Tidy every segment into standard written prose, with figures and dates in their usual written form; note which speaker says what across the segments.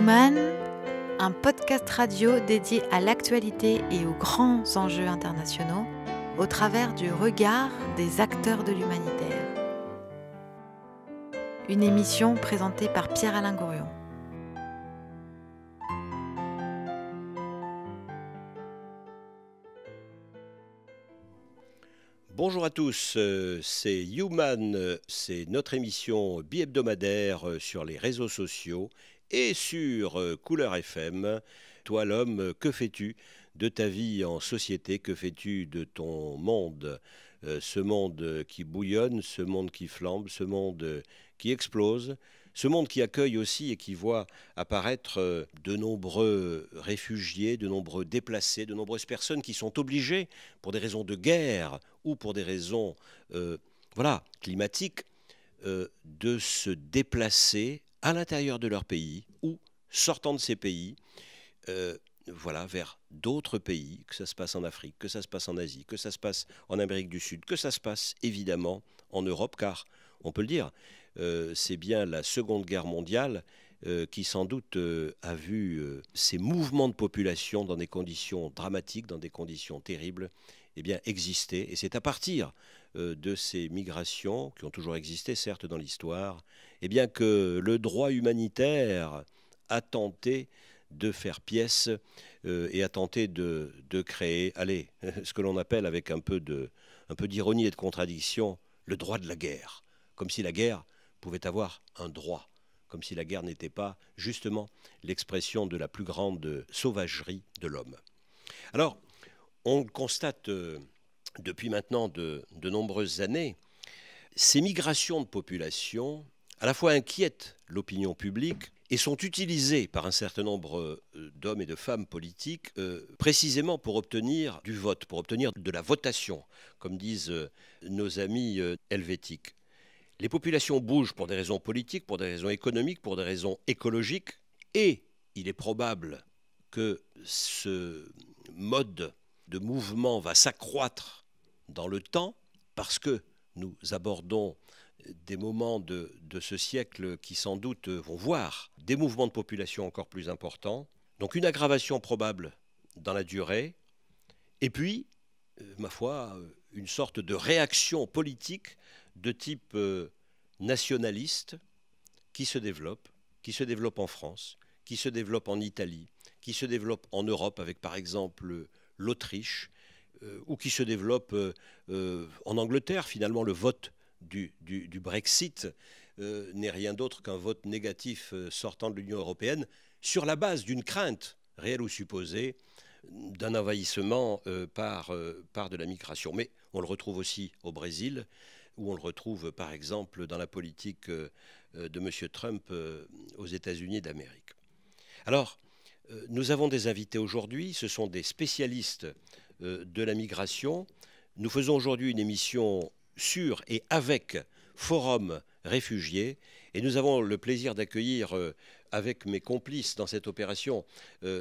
Speaker 1: Human, un podcast radio dédié à l'actualité et aux grands enjeux internationaux au travers du regard des acteurs de l'humanitaire. Une émission présentée par Pierre-Alain Gourion.
Speaker 2: Bonjour à tous, c'est Human, c'est notre émission bi-hebdomadaire sur les réseaux sociaux et sur Couleur FM. Toi l'homme, que fais-tu de ta vie en société? Que fais-tu de ton monde? Ce monde qui bouillonne, ce monde qui flambe, ce monde qui explose, ce monde qui accueille aussi et qui voit apparaître de nombreux réfugiés, de nombreux déplacés, de nombreuses personnes qui sont obligées, pour des raisons de guerre ou pour des raisons climatiques, de se déplacer à l'intérieur de leur pays ou sortant de ces pays vers d'autres pays, que ça se passe en Afrique, que ça se passe en Asie, que ça se passe en Amérique du Sud, que ça se passe évidemment en Europe, car, on peut le dire, c'est bien la Seconde Guerre mondiale qui sans doute a vu ces mouvements de population dans des conditions dramatiques, dans des conditions terribles, exister. Et c'est à partir de ces migrations, qui ont toujours existé certes dans l'histoire, que le droit humanitaire a tenté de faire pièce et a tenté de créer, ce que l'on appelle avec un peu d'ironie et de contradiction, le droit de la guerre. Comme si la guerre pouvait avoir un droit, comme si la guerre n'était pas justement l'expression de la plus grande sauvagerie de l'homme. Alors, on constate depuis maintenant de nombreuses années, ces migrations de population à la fois inquiètent l'opinion publique et sont utilisées par un certain nombre d'hommes et de femmes politiques précisément pour obtenir du vote, pour obtenir de la votation, comme disent nos amis helvétiques. Les populations bougent pour des raisons politiques, pour des raisons économiques, pour des raisons écologiques, et il est probable que ce mode de mouvement va s'accroître dans le temps, parce que nous abordons des moments de ce siècle qui sans doute vont voir des mouvements de population encore plus importants, donc une aggravation probable dans la durée, et puis, ma foi, une sorte de réaction politique de type nationaliste qui se développe en France, qui se développe en Italie, qui se développe en Europe avec par exemple l'Autriche, ou qui se développe en Angleterre. Finalement, le vote du Brexit n'est rien d'autre qu'un vote négatif sortant de l'Union européenne sur la base d'une crainte, réelle ou supposée, d'un envahissement par de la migration. Mais on le retrouve aussi au Brésil, où on le retrouve par exemple dans la politique de M. Trump aux États-Unis d'Amérique. Alors, nous avons des invités aujourd'hui, ce sont des spécialistes de la migration. Nous faisons aujourd'hui une émission sur et avec Forum Réfugiés, et nous avons le plaisir d'accueillir avec mes complices dans cette opération,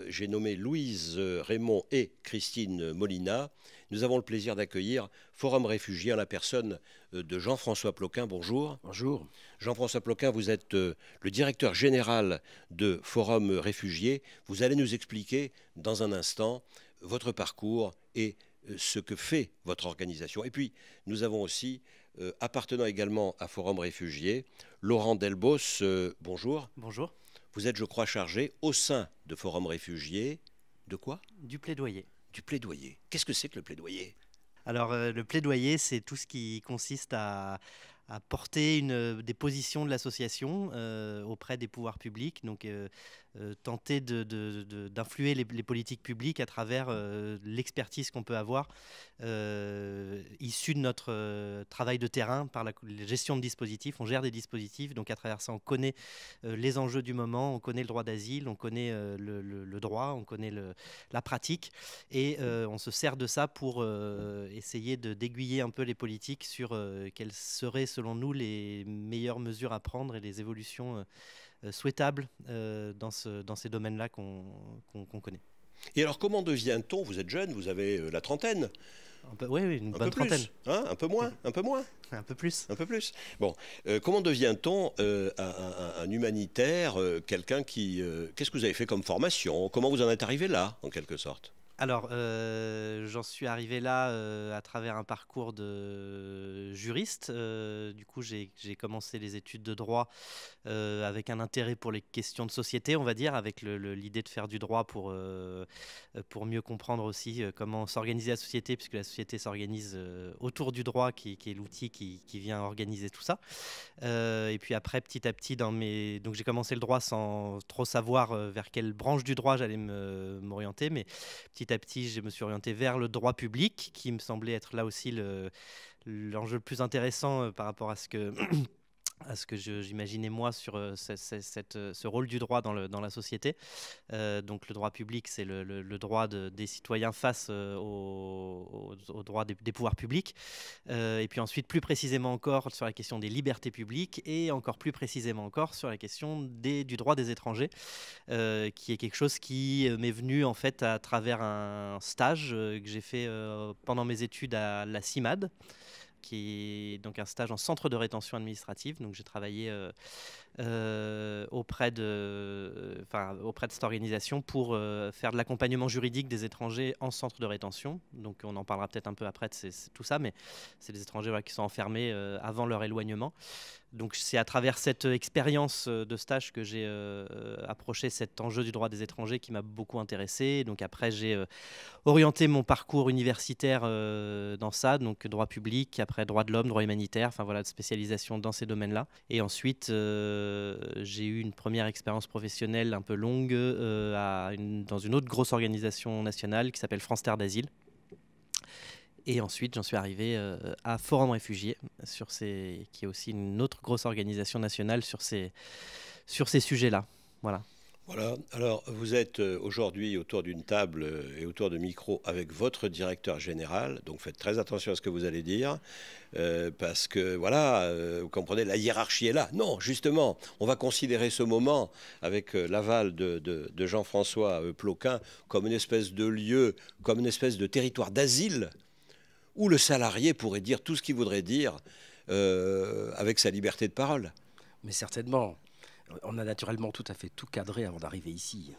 Speaker 2: j'ai nommé Louise Raymond et Christine Molina. Nous avons le plaisir d'accueillir Forum Réfugiés en la personne de Jean-François Ploquin. Bonjour.
Speaker 3: Bonjour.
Speaker 2: Jean-François Ploquin, vous êtes le directeur général de Forum Réfugiés. Vous allez nous expliquer dans un instant votre parcours et ce que fait votre organisation. Et puis, nous avons aussi, appartenant également à Forum Réfugiés, Laurent Delbos. Bonjour.
Speaker 3: Bonjour.
Speaker 2: Vous êtes, je crois, chargé au sein de Forum Réfugiés de quoi?
Speaker 3: Du plaidoyer.
Speaker 2: Du plaidoyer. Qu'est-ce que c'est que le plaidoyer?
Speaker 3: Alors, le plaidoyer, c'est tout ce qui consiste à porter des positions de l'association auprès des pouvoirs publics, donc tenter d'influer les politiques publiques à travers l'expertise qu'on peut avoir issue de notre travail de terrain par la gestion de dispositifs. On gère des dispositifs, donc à travers ça, on connaît les enjeux du moment, on connaît le droit d'asile, on connaît le droit, on connaît la pratique, et on se sert de ça pour essayer d'aiguiller un peu les politiques sur quelles seraient, selon nous, les meilleures mesures à prendre et les évolutions souhaitables dans ces domaines-là qu'on connaît.
Speaker 2: Et alors, comment devient-on, vous êtes jeune, vous avez la trentaine,
Speaker 3: Oui, une bonne trentaine.
Speaker 2: Hein, un peu moins, un peu moins.
Speaker 3: Un peu plus.
Speaker 2: Un peu plus. Bon, comment devient-on un humanitaire, quelqu'un qui... qu'est-ce que vous avez fait comme formation? Comment vous en êtes arrivé là, en quelque sorte?
Speaker 3: Alors, j'en suis arrivé là à travers un parcours de juriste. Du coup, j'ai commencé les études de droit avec un intérêt pour les questions de société, on va dire, avec l'idée de faire du droit pour mieux comprendre aussi comment s'organiser la société, puisque la société s'organise autour du droit, qui est l'outil qui vient organiser tout ça. Et puis après, petit à petit, donc j'ai commencé le droit sans trop savoir vers quelle branche du droit j'allais m'orienter, mais petit à petit, je me suis orienté vers le droit public, qui me semblait être là aussi l'enjeu le plus intéressant par rapport à ce que j'imaginais moi sur ce rôle du droit dans la société. Donc le droit public, c'est le droit des citoyens face au droit des pouvoirs publics. Et puis ensuite, plus précisément encore, sur la question des libertés publiques et encore plus précisément encore sur la question du droit des étrangers, qui est quelque chose qui m'est venu en fait à travers un stage que j'ai fait pendant mes études à la CIMAD, qui est donc un stage en centre de rétention administrative. Donc j'ai travaillé auprès de cette organisation pour faire de l'accompagnement juridique des étrangers en centre de rétention. Donc on en parlera peut-être un peu après de tout ça, mais c'est des étrangers qui sont enfermés avant leur éloignement. Donc c'est à travers cette expérience de stage que j'ai approché cet enjeu du droit des étrangers qui m'a beaucoup intéressé. Donc après j'ai orienté mon parcours universitaire dans ça, donc droit public, après droit de l'homme, droit humanitaire, enfin voilà, de spécialisation dans ces domaines-là. Et ensuite j'ai eu une première expérience professionnelle un peu longue dans une autre grosse organisation nationale qui s'appelle France Terre d'Asile. Et ensuite, j'en suis arrivé à Forum Réfugiés, qui est aussi une autre grosse organisation nationale sur ces sujets-là. Voilà.
Speaker 2: Voilà. Alors, vous êtes aujourd'hui autour d'une table et autour de micros avec votre directeur général. Donc, faites très attention à ce que vous allez dire. Parce que, voilà, vous comprenez, la hiérarchie est là. Non, justement, on va considérer ce moment avec l'aval de Jean-François Ploquin comme une espèce de lieu, comme une espèce de territoire d'asile où le salarié pourrait dire tout ce qu'il voudrait dire avec sa liberté de parole.
Speaker 4: Mais certainement. On a naturellement tout à fait tout cadré avant d'arriver ici.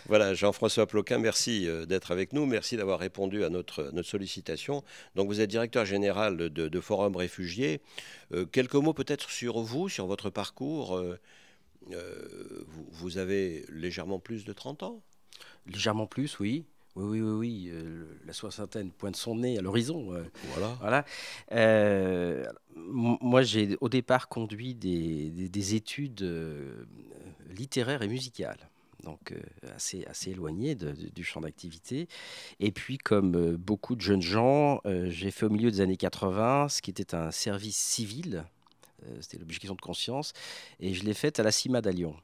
Speaker 2: Voilà, Jean-François Ploquin, merci d'être avec nous. Merci d'avoir répondu à notre sollicitation. Donc, vous êtes directeur général de Forum Réfugiés. Quelques mots peut-être sur vous, sur votre parcours. Vous avez légèrement plus de 30 ans?
Speaker 4: Légèrement plus, oui. Oui. La soixantaine pointe son nez à l'horizon. Voilà. Moi, j'ai au départ conduit des études littéraires et musicales, donc assez éloignées du champ d'activité. Et puis, comme beaucoup de jeunes gens, j'ai fait au milieu des années 80 ce qui était un service civil. C'était l'obligation de conscience. Et je l'ai faite à la CIMAD à Lyon.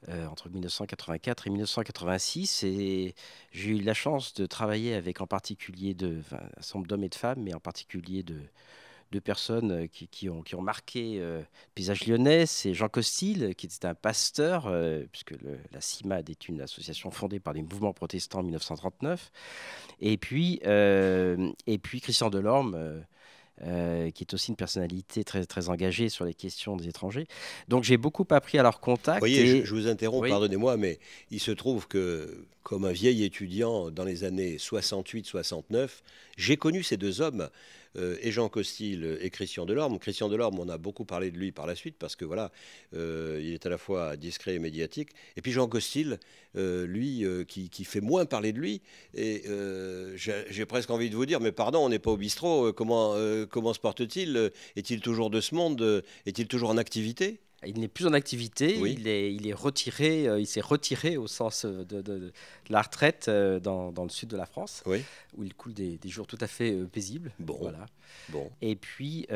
Speaker 4: Entre 1984 et 1986, et j'ai eu la chance de travailler avec en particulier un certain nombre d'hommes et de femmes, mais en particulier de personnes qui ont marqué le paysage lyonnais. C'est Jean Costil, qui était un pasteur, puisque la CIMAD est une association fondée par les mouvements protestants en 1939, et puis Christian Delorme, qui est aussi une personnalité très, très engagée sur les questions des étrangers. Donc j'ai beaucoup appris à leur contact. Vous
Speaker 2: voyez, je vous interromps,
Speaker 4: oui.
Speaker 2: Pardonnez-moi, mais il se trouve que, comme un vieil étudiant dans les années 68-69, j'ai connu ces deux hommes, et Jean Costil et Christian Delorme. Christian Delorme, on a beaucoup parlé de lui par la suite, parce que voilà, il est à la fois discret et médiatique. Et puis Jean Costil, lui, qui fait moins parler de lui. Et j'ai presque envie de vous dire, mais pardon, on n'est pas au bistrot, comment se porte-t-il? Est-il toujours de ce monde? Est-il toujours en activité?
Speaker 4: Il n'est plus en activité,
Speaker 2: oui.
Speaker 4: il est retiré, il s'est retiré au sens de la retraite dans le sud de la France,
Speaker 2: oui.
Speaker 4: Où il coule des jours tout à fait paisibles.
Speaker 2: Bon.
Speaker 4: Voilà.
Speaker 2: Bon.
Speaker 4: Et puis,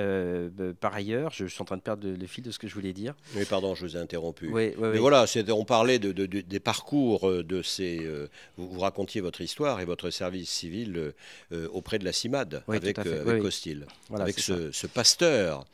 Speaker 4: par ailleurs, je suis en train de perdre le fil de ce que je voulais dire.
Speaker 2: Oui, pardon, je vous ai interrompu.
Speaker 4: Oui.
Speaker 2: Voilà, on parlait des parcours de ces... vous racontiez votre histoire et votre service civil auprès de la CIMAD, avec Costil, voilà, avec ce pasteur,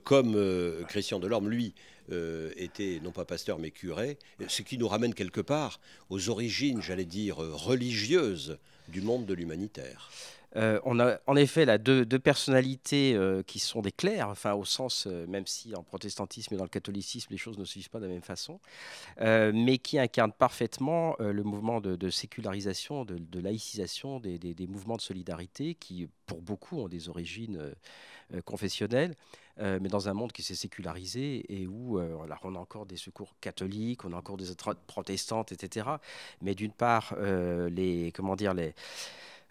Speaker 2: comme Christian Delorme, lui, était non pas pasteur mais curé, ce qui nous ramène quelque part aux origines, j'allais dire, religieuses du monde de l'humanitaire.
Speaker 4: On a en effet là, deux personnalités qui sont des clercs, enfin, au sens, même si en protestantisme et dans le catholicisme, les choses ne se suivent pas de la même façon, mais qui incarnent parfaitement le mouvement de sécularisation, de laïcisation des mouvements de solidarité qui, pour beaucoup, ont des origines confessionnelles. Mais dans un monde qui s'est sécularisé et où alors on a encore des secours catholiques, on a encore des protestantes, etc. Mais d'une part,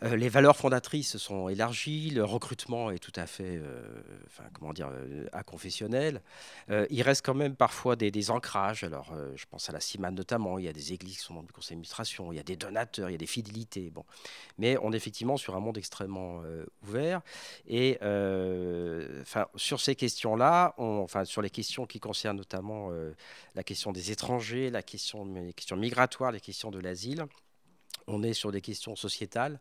Speaker 4: les valeurs fondatrices se sont élargies, le recrutement est tout à fait aconfessionnel. Il reste quand même parfois des ancrages. Alors, je pense à la CIMAD notamment, il y a des églises qui sont dans le conseil d'administration, il y a des donateurs, il y a des fidélités. Bon. Mais on est effectivement sur un monde extrêmement ouvert. Et sur ces questions-là, sur les questions qui concernent notamment la question des étrangers, les questions migratoires, les questions de l'asile, on est sur des questions sociétales,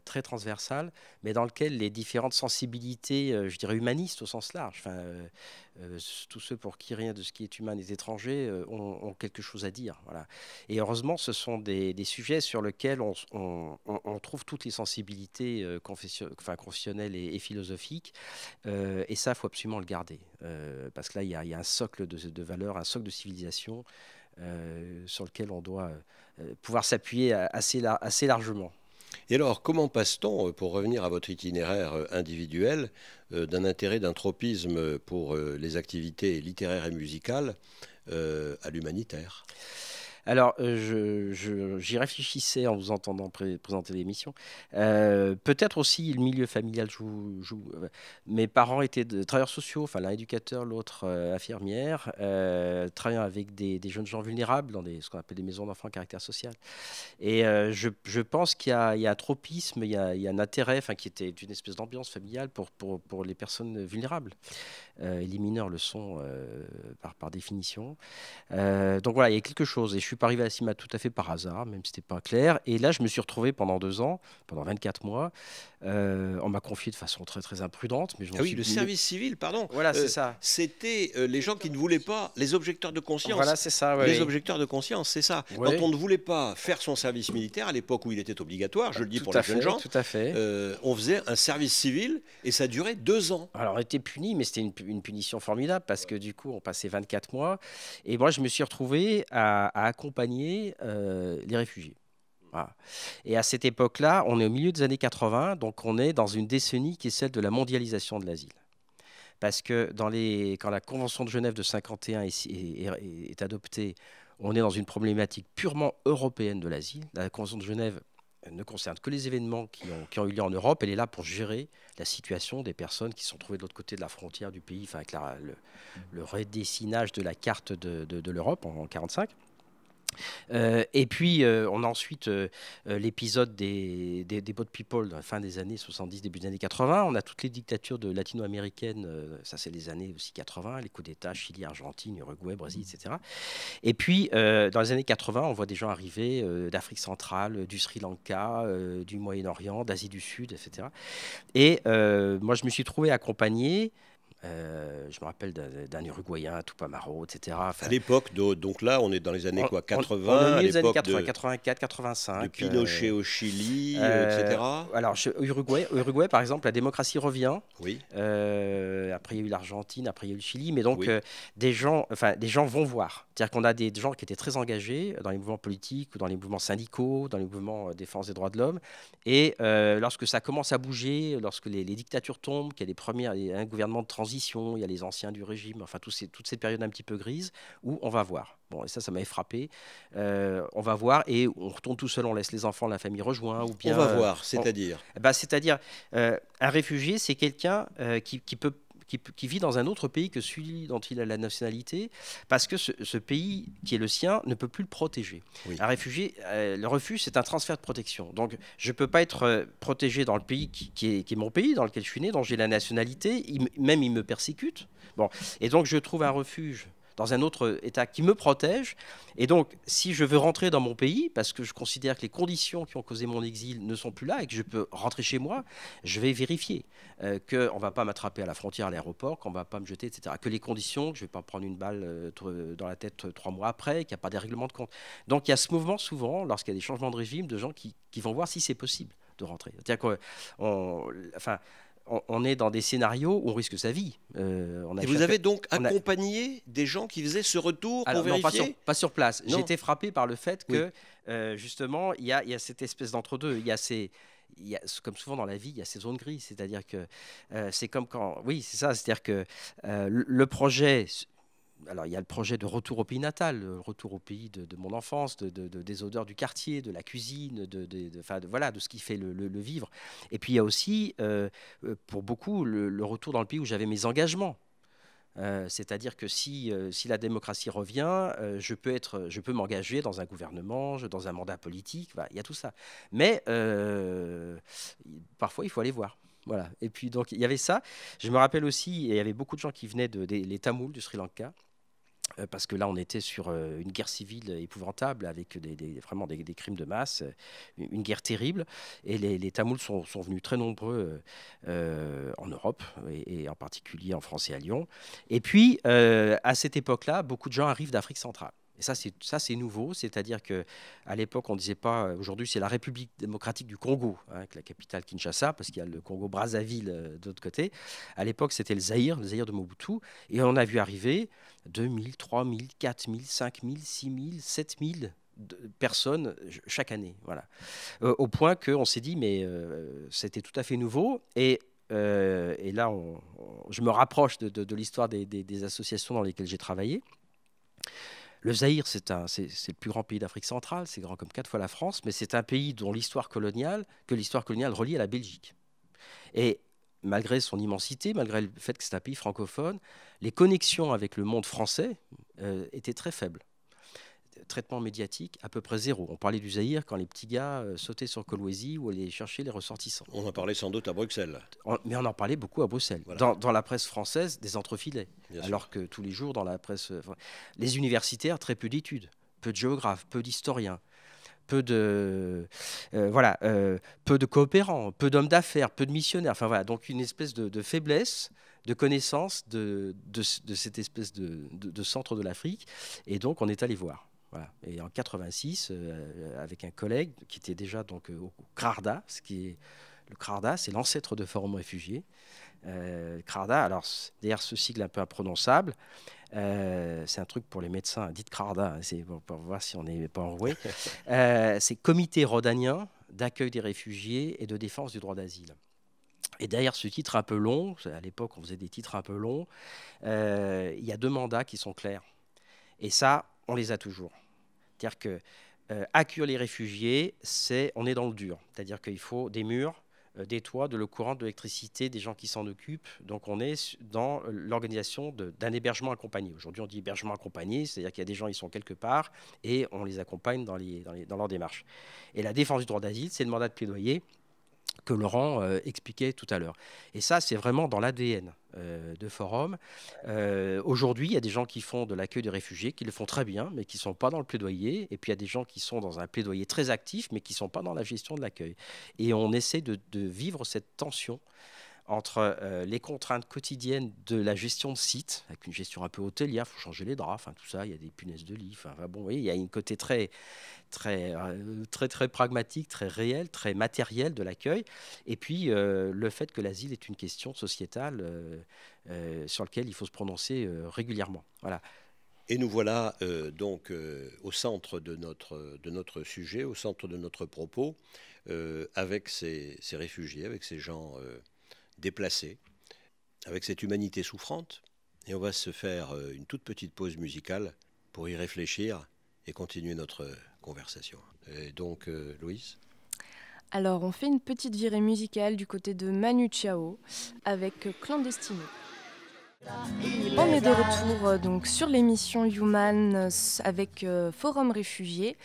Speaker 4: très transversales, mais dans lesquelles les différentes sensibilités, je dirais humanistes au sens large, tous ceux pour qui rien de ce qui est humain est étranger, ont quelque chose à dire. Voilà. Et heureusement, ce sont des sujets sur lesquels on trouve toutes les sensibilités confessionnelles et philosophiques, et ça, il faut absolument le garder, parce que là, il y a un socle de valeurs, un socle de civilisation sur lequel on doit pouvoir s'appuyer assez largement.
Speaker 2: Et alors, comment passe-t-on, pour revenir à votre itinéraire individuel, d'un intérêt, d'un tropisme pour les activités littéraires et musicales à l'humanitaire ?
Speaker 4: Alors, j'y réfléchissais en vous entendant présenter l'émission. Peut-être aussi le milieu familial joue. Mes parents étaient travailleurs sociaux, enfin l'un éducateur, l'autre infirmière, travaillant avec des jeunes gens vulnérables dans ce qu'on appelle des maisons d'enfants à caractère social. Et je pense qu'il y a un tropisme, il y a un intérêt, qui était une espèce d'ambiance familiale pour les personnes vulnérables. Et les mineurs le sont par définition. Donc voilà, il y a quelque chose. Et je suis pas arrivé à la CIMAD tout à fait par hasard, même si c'était pas clair. Et là, je me suis retrouvé pendant 2 ans, pendant 24 mois. On m'a confié de façon très très imprudente. Mais
Speaker 2: le service civil, pardon.
Speaker 4: Voilà, c'est ça.
Speaker 2: C'était les gens qui ne voulaient pas, les objecteurs de conscience.
Speaker 4: Voilà, c'est ça. Ouais,
Speaker 2: les objecteurs de conscience, c'est ça.
Speaker 4: Ouais.
Speaker 2: Quand on ne voulait pas faire son service militaire, à l'époque où il était obligatoire, je le dis pour les jeunes gens,
Speaker 4: tout à fait.
Speaker 2: on faisait un service civil et ça durait 2 ans.
Speaker 4: Alors, on était punis, mais c'était une punition formidable parce que du coup, on passait 24 mois. Et moi, je me suis retrouvé à accompagner les réfugiés. Voilà. Et à cette époque-là, on est au milieu des années 80, donc on est dans une décennie qui est celle de la mondialisation de l'asile. Parce que quand la Convention de Genève de 51 est adoptée, on est dans une problématique purement européenne de l'asile. La Convention de Genève ne concerne que les événements qui ont eu lieu en Europe. Elle est là pour gérer la situation des personnes qui sont trouvées de l'autre côté de la frontière du pays, avec le redessinage de la carte de l'Europe en 1945. Et puis, on a ensuite l'épisode des Boat People dans la fin des années 70, début des années 80. On a toutes les dictatures latino-américaines, ça c'est les années aussi 80, les coups d'État, Chili, Argentine, Uruguay, Brésil, etc. Et puis, dans les années 80, on voit des gens arriver d'Afrique centrale, du Sri Lanka, du Moyen-Orient, d'Asie du Sud, etc. Et moi, je me suis trouvé accompagné. Je me rappelle d'un Uruguayen, Tupamaro, etc.
Speaker 2: À l'époque, donc là, on est dans les années 80,
Speaker 4: on est
Speaker 2: à l'époque
Speaker 4: 84, 85.
Speaker 2: De Pinochet au Chili, etc.
Speaker 4: Alors, Uruguay, par exemple, la démocratie revient.
Speaker 2: Oui.
Speaker 4: Après, il y a eu l'Argentine, après, il y a eu le Chili. Mais donc,
Speaker 2: Oui.
Speaker 4: des gens vont voir. C'est-à-dire qu'on a des gens qui étaient très engagés dans les mouvements politiques ou dans les mouvements syndicaux, dans les mouvements de défense des droits de l'homme. Et lorsque ça commence à bouger, lorsque les dictatures tombent, qu'il y a un gouvernement de transition, il y a les anciens du régime, toute cette période un petit peu grise, où on va voir. Bon, et ça m'avait frappé. On va voir et on retourne tout seul, on laisse les enfants, la famille rejoint. Ou bien,
Speaker 2: on va voir, c'est-à-dire
Speaker 4: c'est-à-dire, un réfugié, c'est quelqu'un qui vit dans un autre pays que celui dont il a la nationalité, parce que ce pays qui est le sien ne peut plus le protéger. Oui. Un réfugié, le refuge, c'est un transfert de protection. Donc, je ne peux pas être protégé dans le pays qui est mon pays, dans lequel je suis né, dont j'ai la nationalité. Il me persécute. Bon. Et donc, je trouve un refuge dans un autre État qui me protège. Et donc, si je veux rentrer dans mon pays, parce que je considère que les conditions qui ont causé mon exil ne sont plus là et que je peux rentrer chez moi, je vais vérifier qu'on ne va pas m'attraper à la frontière, à l'aéroport, qu'on ne va pas me jeter, etc. Que les conditions, que je ne vais pas prendre une balle dans la tête 3 mois après, qu'il n'y a pas des règlements de compte. Donc, il y a ce mouvement souvent, lorsqu'il y a des changements de régime, de gens qui vont voir si c'est possible de rentrer. C'est-à-dire qu'on est dans des scénarios où on risque sa vie.
Speaker 2: Et vous avez donc accompagné des gens qui faisaient ce retour pour vérifier?
Speaker 4: Non, pas sur place. J'ai été frappé par le fait que, justement, il y a cette espèce d'entre-deux. Comme souvent dans la vie, il y a ces zones grises. C'est-à-dire que c'est comme quand... Oui, c'est ça. C'est-à-dire que le projet... Alors, il y a le projet de retour au pays natal, le retour au pays de mon enfance, des odeurs du quartier, de la cuisine, voilà, de ce qui fait le vivre. Et puis, il y a aussi, pour beaucoup, le retour dans le pays où j'avais mes engagements. C'est-à-dire que si la démocratie revient, je peux m'engager dans un gouvernement, dans un mandat politique, il y a tout ça. Mais parfois, il faut aller voir. Voilà. Et puis, donc, il y avait ça. Je me rappelle aussi, il y avait beaucoup de gens qui venaient les Tamouls du Sri Lanka. Parce que là, on était sur une guerre civile épouvantable avec vraiment des crimes de masse, une guerre terrible. Et les Tamouls sont venus très nombreux en Europe, et en particulier en France et à Lyon. Et puis, à cette époque-là, beaucoup de gens arrivent d'Afrique centrale. Et ça, c'est nouveau, c'est-à-dire qu'à l'époque, on ne disait pas, aujourd'hui, c'est la République démocratique du Congo, avec la capitale Kinshasa, parce qu'il y a le Congo-Brazzaville de l'autre côté. À l'époque, c'était le Zaïre de Mobutu. Et on a vu arriver 2000, 3000, 4000, 5000, 6000, 7000 personnes chaque année. Voilà. Au point qu'on s'est dit, mais c'était tout à fait nouveau. Et là, je me rapproche de l'histoire des associations dans lesquelles j'ai travaillé. Le Zaïre, c'est le plus grand pays d'Afrique centrale, c'est grand comme 4 fois la France, mais c'est un pays dont l'histoire coloniale relie à la Belgique. Et malgré son immensité, malgré le fait que c'est un pays francophone, les connexions avec le monde français étaient très faibles. Traitement médiatique à peu près zéro. On parlait du Zaïre quand les petits gars sautaient sur Kolwezi ou allaient chercher les ressortissants.
Speaker 2: On en parlait sans doute à Bruxelles.
Speaker 4: Mais on en parlait beaucoup à Bruxelles. Voilà. Dans la presse française, des entrefilets.
Speaker 2: Bien
Speaker 4: alors sûr. Que tous les jours, dans la presse... les universitaires, très peu d'études, peu de géographes, peu d'historiens, peu de coopérants, peu d'hommes d'affaires, peu de missionnaires. Enfin, voilà. Donc une espèce de faiblesse de connaissance de cette espèce de centre de l'Afrique. Et donc, on est allé voir. Voilà. Et en 86, avec un collègue qui était déjà donc, au CRARDA, le CRARDA, c'est l'ancêtre de Forum Réfugiés. CRARDA, alors d'ailleurs ce sigle un peu imprononçable, c'est un truc pour les médecins, dites CRARDA, c'est pour voir si on n'est pas enroué. C'est Comité rhodanien d'accueil des réfugiés et de défense du droit d'asile. Et derrière ce titre un peu long, à l'époque on faisait des titres un peu longs, il y a 2 mandats qui sont clairs. Et ça, on les a toujours. C'est-à-dire que accueillir les réfugiés, on est dans le dur. C'est-à-dire qu'il faut des murs, des toits, de l'eau courante, de l'électricité, des gens qui s'en occupent. Donc on est dans l'organisation d'un hébergement accompagné. Aujourd'hui on dit hébergement accompagné, c'est-à-dire qu'il y a des gens, ils sont quelque part et on les accompagne dans leur démarche. Et la défense du droit d'asile, c'est le mandat de plaidoyer que Laurent expliquait tout à l'heure. Et ça, c'est vraiment dans l'ADN de Forum. Aujourd'hui, il y a des gens qui font de l'accueil des réfugiés, qui le font très bien, mais qui ne sont pas dans le plaidoyer. Et puis, il y a des gens qui sont dans un plaidoyer très actif, mais qui ne sont pas dans la gestion de l'accueil. Et on essaie de vivre cette tension entre les contraintes quotidiennes de la gestion de site, avec une gestion un peu hôtelière, il faut changer les draps, tout ça, il y a des punaises de lit, bon, oui, il y a un côté très pragmatique, très réel, très matériel de l'accueil, et puis le fait que l'asile est une question sociétale sur laquelle il faut se prononcer régulièrement. Voilà.
Speaker 2: Et nous voilà donc au centre de notre sujet, au centre de notre propos, avec ces réfugiés, avec ces gens déplacés, avec cette humanité souffrante. Et on va se faire une toute petite pause musicale pour y réfléchir et continuer notre conversation. Et donc, Louise ?
Speaker 5: Alors, on fait une petite virée musicale du côté de Manu Chao avec Clandestino. On est de retour donc sur l'émission Human avec Forum Réfugiés.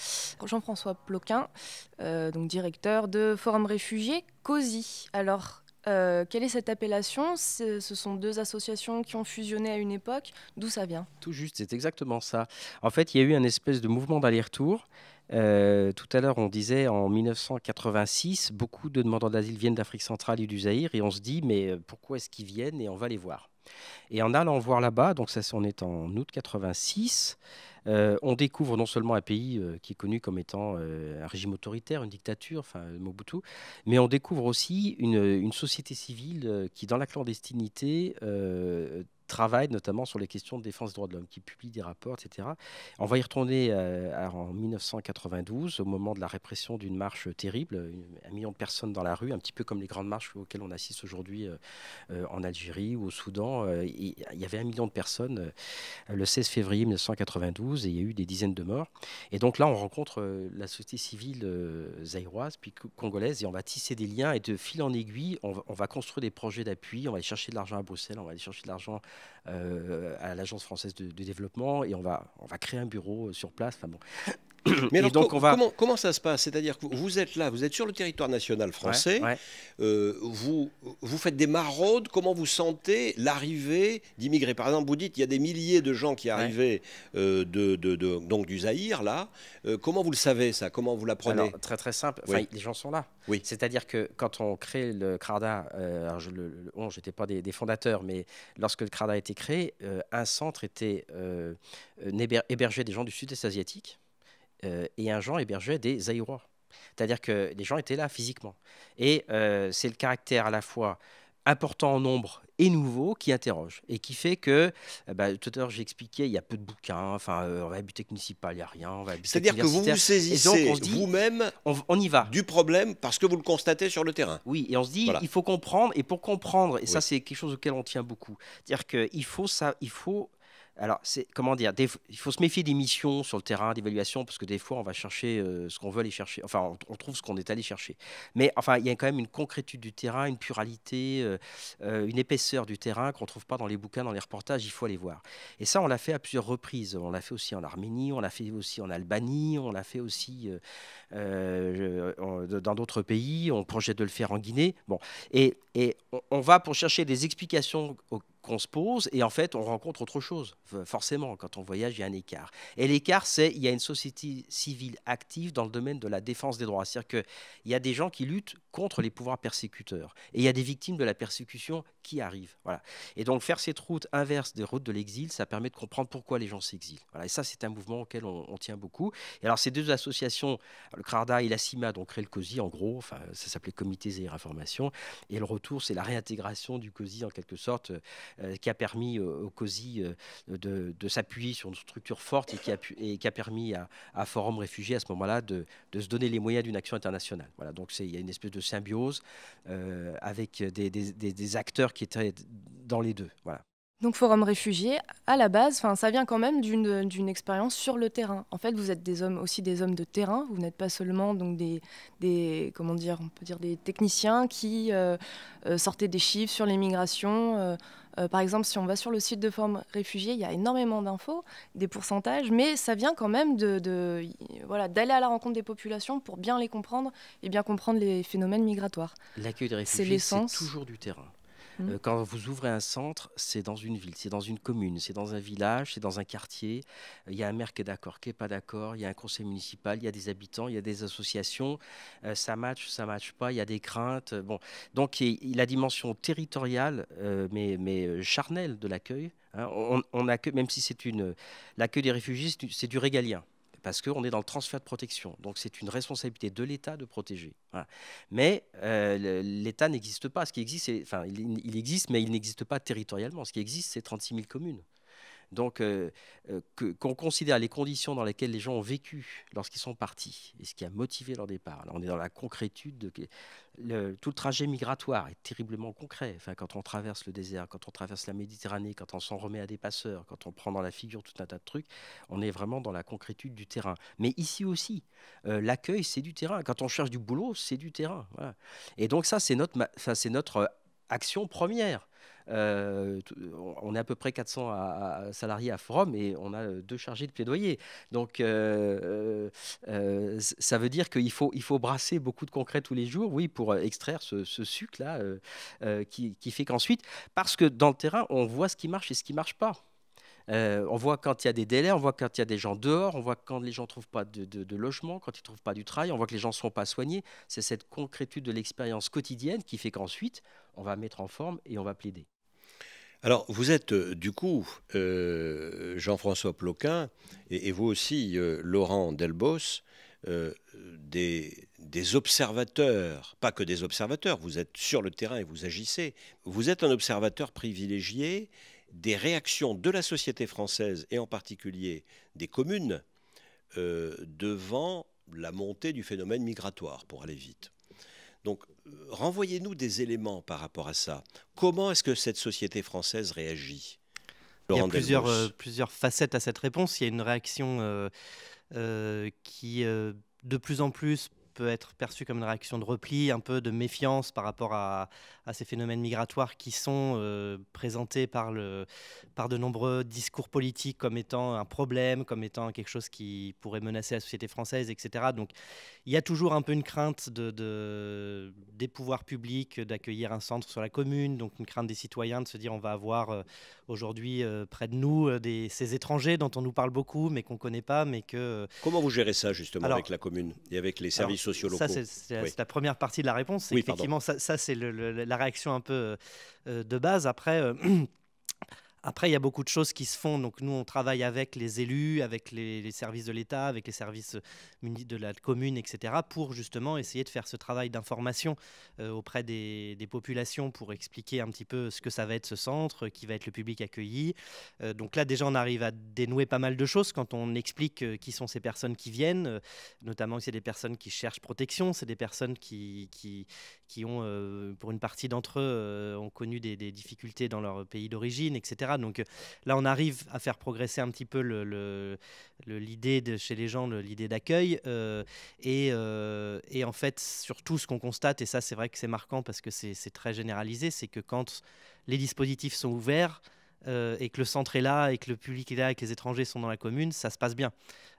Speaker 5: Jean-François Ploquin, donc directeur de Forum Réfugiés COSI. Alors, Quelle est cette appellation? Ce sont deux associations qui ont fusionné à une époque. D'où ça vient?
Speaker 4: Tout juste, c'est exactement ça. En fait, il y a eu un espèce de mouvement d'aller-retour. Tout à l'heure, on disait en 1986, beaucoup de demandeurs d'asile viennent d'Afrique centrale et du Zaïre, et on se dit, mais pourquoi est-ce qu'ils viennent? Et on va les voir. Et en allant voir là-bas, donc ça, on est en août 86, on découvre non seulement un pays qui est connu comme étant un régime autoritaire, une dictature, enfin Mobutu, mais on découvre aussi une société civile qui, dans la clandestinité, travaille notamment sur les questions de défense des droits de l'homme, qui publie des rapports, etc. On va y retourner en 1992, au moment de la répression d'une marche terrible, 1 million de personnes dans la rue, un petit peu comme les grandes marches auxquelles on assiste aujourd'hui en Algérie ou au Soudan. Il y avait 1 million de personnes le 16 février 1992 et il y a eu des dizaines de morts. Et donc là, on rencontre la société civile zaïroise puis congolaise et on va tisser des liens et de fil en aiguille, on va construire des projets d'appui, on va aller chercher de l'argent à Bruxelles, on va aller chercher de l'argent à l'Agence française de développement et on va créer un bureau sur place. Enfin bon.
Speaker 2: Mais alors,
Speaker 4: donc,
Speaker 2: comment ça se passe? C'est-à-dire que vous êtes là, vous êtes sur le territoire national français,
Speaker 4: Ouais.
Speaker 2: vous faites des maraudes, comment vous sentez l'arrivée d'immigrés? Par exemple, vous dites qu'il y a des milliers de gens qui arrivaient donc du Zaïre, là. Comment vous le savez, ça? Comment vous l'apprenez?
Speaker 4: Alors, très très simple,
Speaker 2: Oui.
Speaker 4: les gens sont là.
Speaker 2: Oui.
Speaker 4: C'est-à-dire que quand on crée le CRADA, alors je n'étais pas des fondateurs, mais lorsque le CRADA a été créé, un centre était hébergeait des gens du sud-est asiatique. Et un gens hébergeait des Zaïrois. C'est-à-dire que les gens étaient là physiquement. Et c'est le caractère à la fois important en nombre et nouveau qui interroge et qui fait que, tout à l'heure j'ai expliqué, il y a peu de bouquins, on va à la bibliothèque municipale, il n'y a rien, on va à la bibliothèque
Speaker 2: C'est-à-dire que vous vous
Speaker 4: universitaire. Et donc,
Speaker 2: saisissez
Speaker 4: on se dit,
Speaker 2: vous-même
Speaker 4: on y va.
Speaker 2: du problème parce que vous le constatez sur le terrain.
Speaker 4: Oui, et on se dit,
Speaker 2: Voilà.
Speaker 4: il faut comprendre, et pour comprendre, et ça
Speaker 2: Oui.
Speaker 4: c'est quelque chose auquel on tient beaucoup, c'est-à-dire qu'il faut ça, alors, comment dire, il faut se méfier des missions sur le terrain d'évaluation parce que des fois, on va chercher ce qu'on veut aller chercher. Enfin, on trouve ce qu'on est allé chercher. Mais enfin, il y a quand même une concrétude du terrain, une pluralité, une épaisseur du terrain qu'on ne trouve pas dans les bouquins, dans les reportages. Il faut aller voir. Et ça, on l'a fait à plusieurs reprises. On l'a fait aussi en Arménie, on l'a fait aussi en Albanie, on l'a fait aussi dans d'autres pays. On projette de le faire en Guinée. Bon, et on va pour chercher des explications qu'on se pose et en fait on rencontre autre chose. Forcément, quand on voyage, il y a un écart. Et l'écart, c'est il y a une société civile active dans le domaine de la défense des droits. C'est-à-dire qu'il y a des gens qui luttent contre les pouvoirs persécuteurs et il y a des victimes de la persécution qui arrivent. Voilà. Et donc faire cette route inverse des routes de l'exil, ça permet de comprendre pourquoi les gens s'exilent. Voilà. Et ça, c'est un mouvement auquel on tient beaucoup. Et alors ces deux associations, le CRADA et la CIMAD, ont créé le COSI en gros, ça s'appelait Comité Zaïre Information. Et le retour, c'est la réintégration du COSI en quelque sorte, qui a permis au COSI de s'appuyer sur une structure forte et qui a permis à Forum Réfugiés à ce moment-là de se donner les moyens d'une action internationale. Voilà, donc il y a une espèce de symbiose avec des acteurs qui étaient dans les deux. Voilà.
Speaker 5: Donc Forum Réfugiés, à la base, ça vient quand même d'une expérience sur le terrain. En fait, vous êtes des hommes de terrain. Vous n'êtes pas seulement donc comment dire, on peut dire des techniciens qui sortaient des chiffres sur l'immigration. Par exemple, si on va sur le site de Forum Réfugiés, il y a énormément d'infos, des pourcentages, mais ça vient quand même d'aller à la rencontre des populations pour bien les comprendre et bien comprendre les phénomènes migratoires.
Speaker 4: L'accueil des réfugiés, c'est toujours du terrain. Quand vous ouvrez un centre, c'est dans une ville, c'est dans une commune, c'est dans un village, c'est dans un quartier. Il y a un maire qui est d'accord, qui n'est pas d'accord, il y a un conseil municipal, il y a des habitants, il y a des associations. Ça match pas, il y a des craintes. Bon. Donc la dimension territoriale, mais charnelle de l'accueil, hein, on accueille, même si l'accueil des réfugiés, c'est du régalien. Parce qu'on est dans le transfert de protection. Donc, c'est une responsabilité de l'État de protéger. Voilà. Mais l'État n'existe pas. Ce qui existe, il existe, mais il n'existe pas territorialement. Ce qui existe, c'est 36 000 communes. Donc, qu'on considère les conditions dans lesquelles les gens ont vécu lorsqu'ils sont partis et ce qui a motivé leur départ. Là, on est dans la concrétude. Tout le trajet migratoire est terriblement concret. Quand on traverse le désert, quand on traverse la Méditerranée, quand on s'en remet à des passeurs, quand on prend dans la figure tout un tas de trucs, on est vraiment dans la concrétude du terrain. Mais ici aussi, l'accueil, c'est du terrain. Quand on cherche du boulot, c'est du terrain. Voilà. Et donc ça, c'est notre action première. On est à peu près 400 salariés à Forum et on a 2 chargés de plaidoyer. Donc, ça veut dire qu'il faut brasser beaucoup de concret tous les jours, oui, pour extraire ce sucre-là qui fait qu'ensuite, parce que dans le terrain, on voit ce qui marche et ce qui ne marche pas. On voit quand il y a des délais, on voit quand il y a des gens dehors, on voit quand les gens ne trouvent pas de logement, quand ils ne trouvent pas du travail, on voit que les gens ne sont pas soignés. C'est cette concrétude de l'expérience quotidienne qui fait qu'ensuite, on va mettre en forme et on va plaider.
Speaker 2: Alors, vous êtes du coup Jean-François Ploquin et vous aussi, Laurent Delbos, des observateurs, pas que des observateurs, vous êtes sur le terrain et vous agissez. Vous êtes un observateur privilégié des réactions de la société française et en particulier des communes devant la montée du phénomène migratoire, pour aller vite. Donc, renvoyez-nous des éléments par rapport à ça. Comment est-ce que cette société française réagit ?
Speaker 3: Il y a plusieurs facettes à cette réponse. Il y a une réaction qui, de plus en plus, peut être perçue comme une réaction de repli, un peu de méfiance par rapport à ces phénomènes migratoires qui sont présentés par de nombreux discours politiques comme étant un problème, comme étant quelque chose qui pourrait menacer la société française, etc. Donc il y a toujours un peu une crainte des pouvoirs publics d'accueillir un centre sur la commune, donc une crainte des citoyens de se dire on va avoir aujourd'hui près de nous ces étrangers dont on nous parle beaucoup mais qu'on ne connaît pas.
Speaker 2: Comment vous gérez ça justement avec la commune et avec les services sociaux locaux ?
Speaker 3: Ça, c'est la première partie de la réponse. Oui, effectivement, ça c'est la réaction un peu de base. Après, il y a beaucoup de choses qui se font. Donc, nous, on travaille avec les élus, avec les services de l'État, avec les services de la commune, etc., pour justement essayer de faire ce travail d'information auprès des populations pour expliquer un petit peu ce que ça va être ce centre, qui va être le public accueilli. Donc là, déjà, on arrive à dénouer pas mal de choses quand on explique qui sont ces personnes qui viennent, notamment que c'est des personnes qui cherchent protection, c'est des personnes qui ont, pour une partie d'entre eux, ont connu des difficultés dans leur pays d'origine, etc. Donc là, on arrive à faire progresser un petit peu l'idée chez les gens, l'idée d'accueil. Et en fait, surtout, ce qu'on constate, et ça, c'est vrai que c'est marquant parce que c'est très généralisé, c'est que quand les dispositifs sont ouverts et que le centre est là, et que le public est là, et que les étrangers sont dans la commune, ça se passe bien.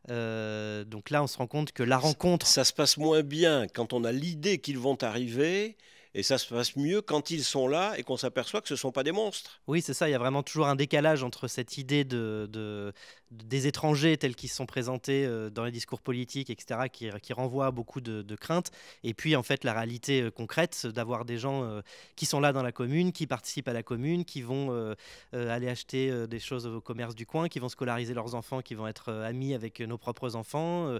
Speaker 3: Donc là, on se rend compte que la rencontre...
Speaker 2: Ça se passe moins bien quand on a l'idée qu'ils vont arriver... Et ça se passe mieux quand ils sont là et qu'on s'aperçoit que ce ne sont pas des monstres.
Speaker 3: Oui, c'est ça. Il y a vraiment toujours un décalage entre cette idée des étrangers tels qu'ils sont présentés dans les discours politiques, etc., qui renvoient à beaucoup de craintes. Et puis, en fait, la réalité concrète d'avoir des gens qui sont là dans la commune, qui participent à la commune, qui vont aller acheter des choses au commerce du coin, qui vont scolariser leurs enfants, qui vont être amis avec nos propres enfants,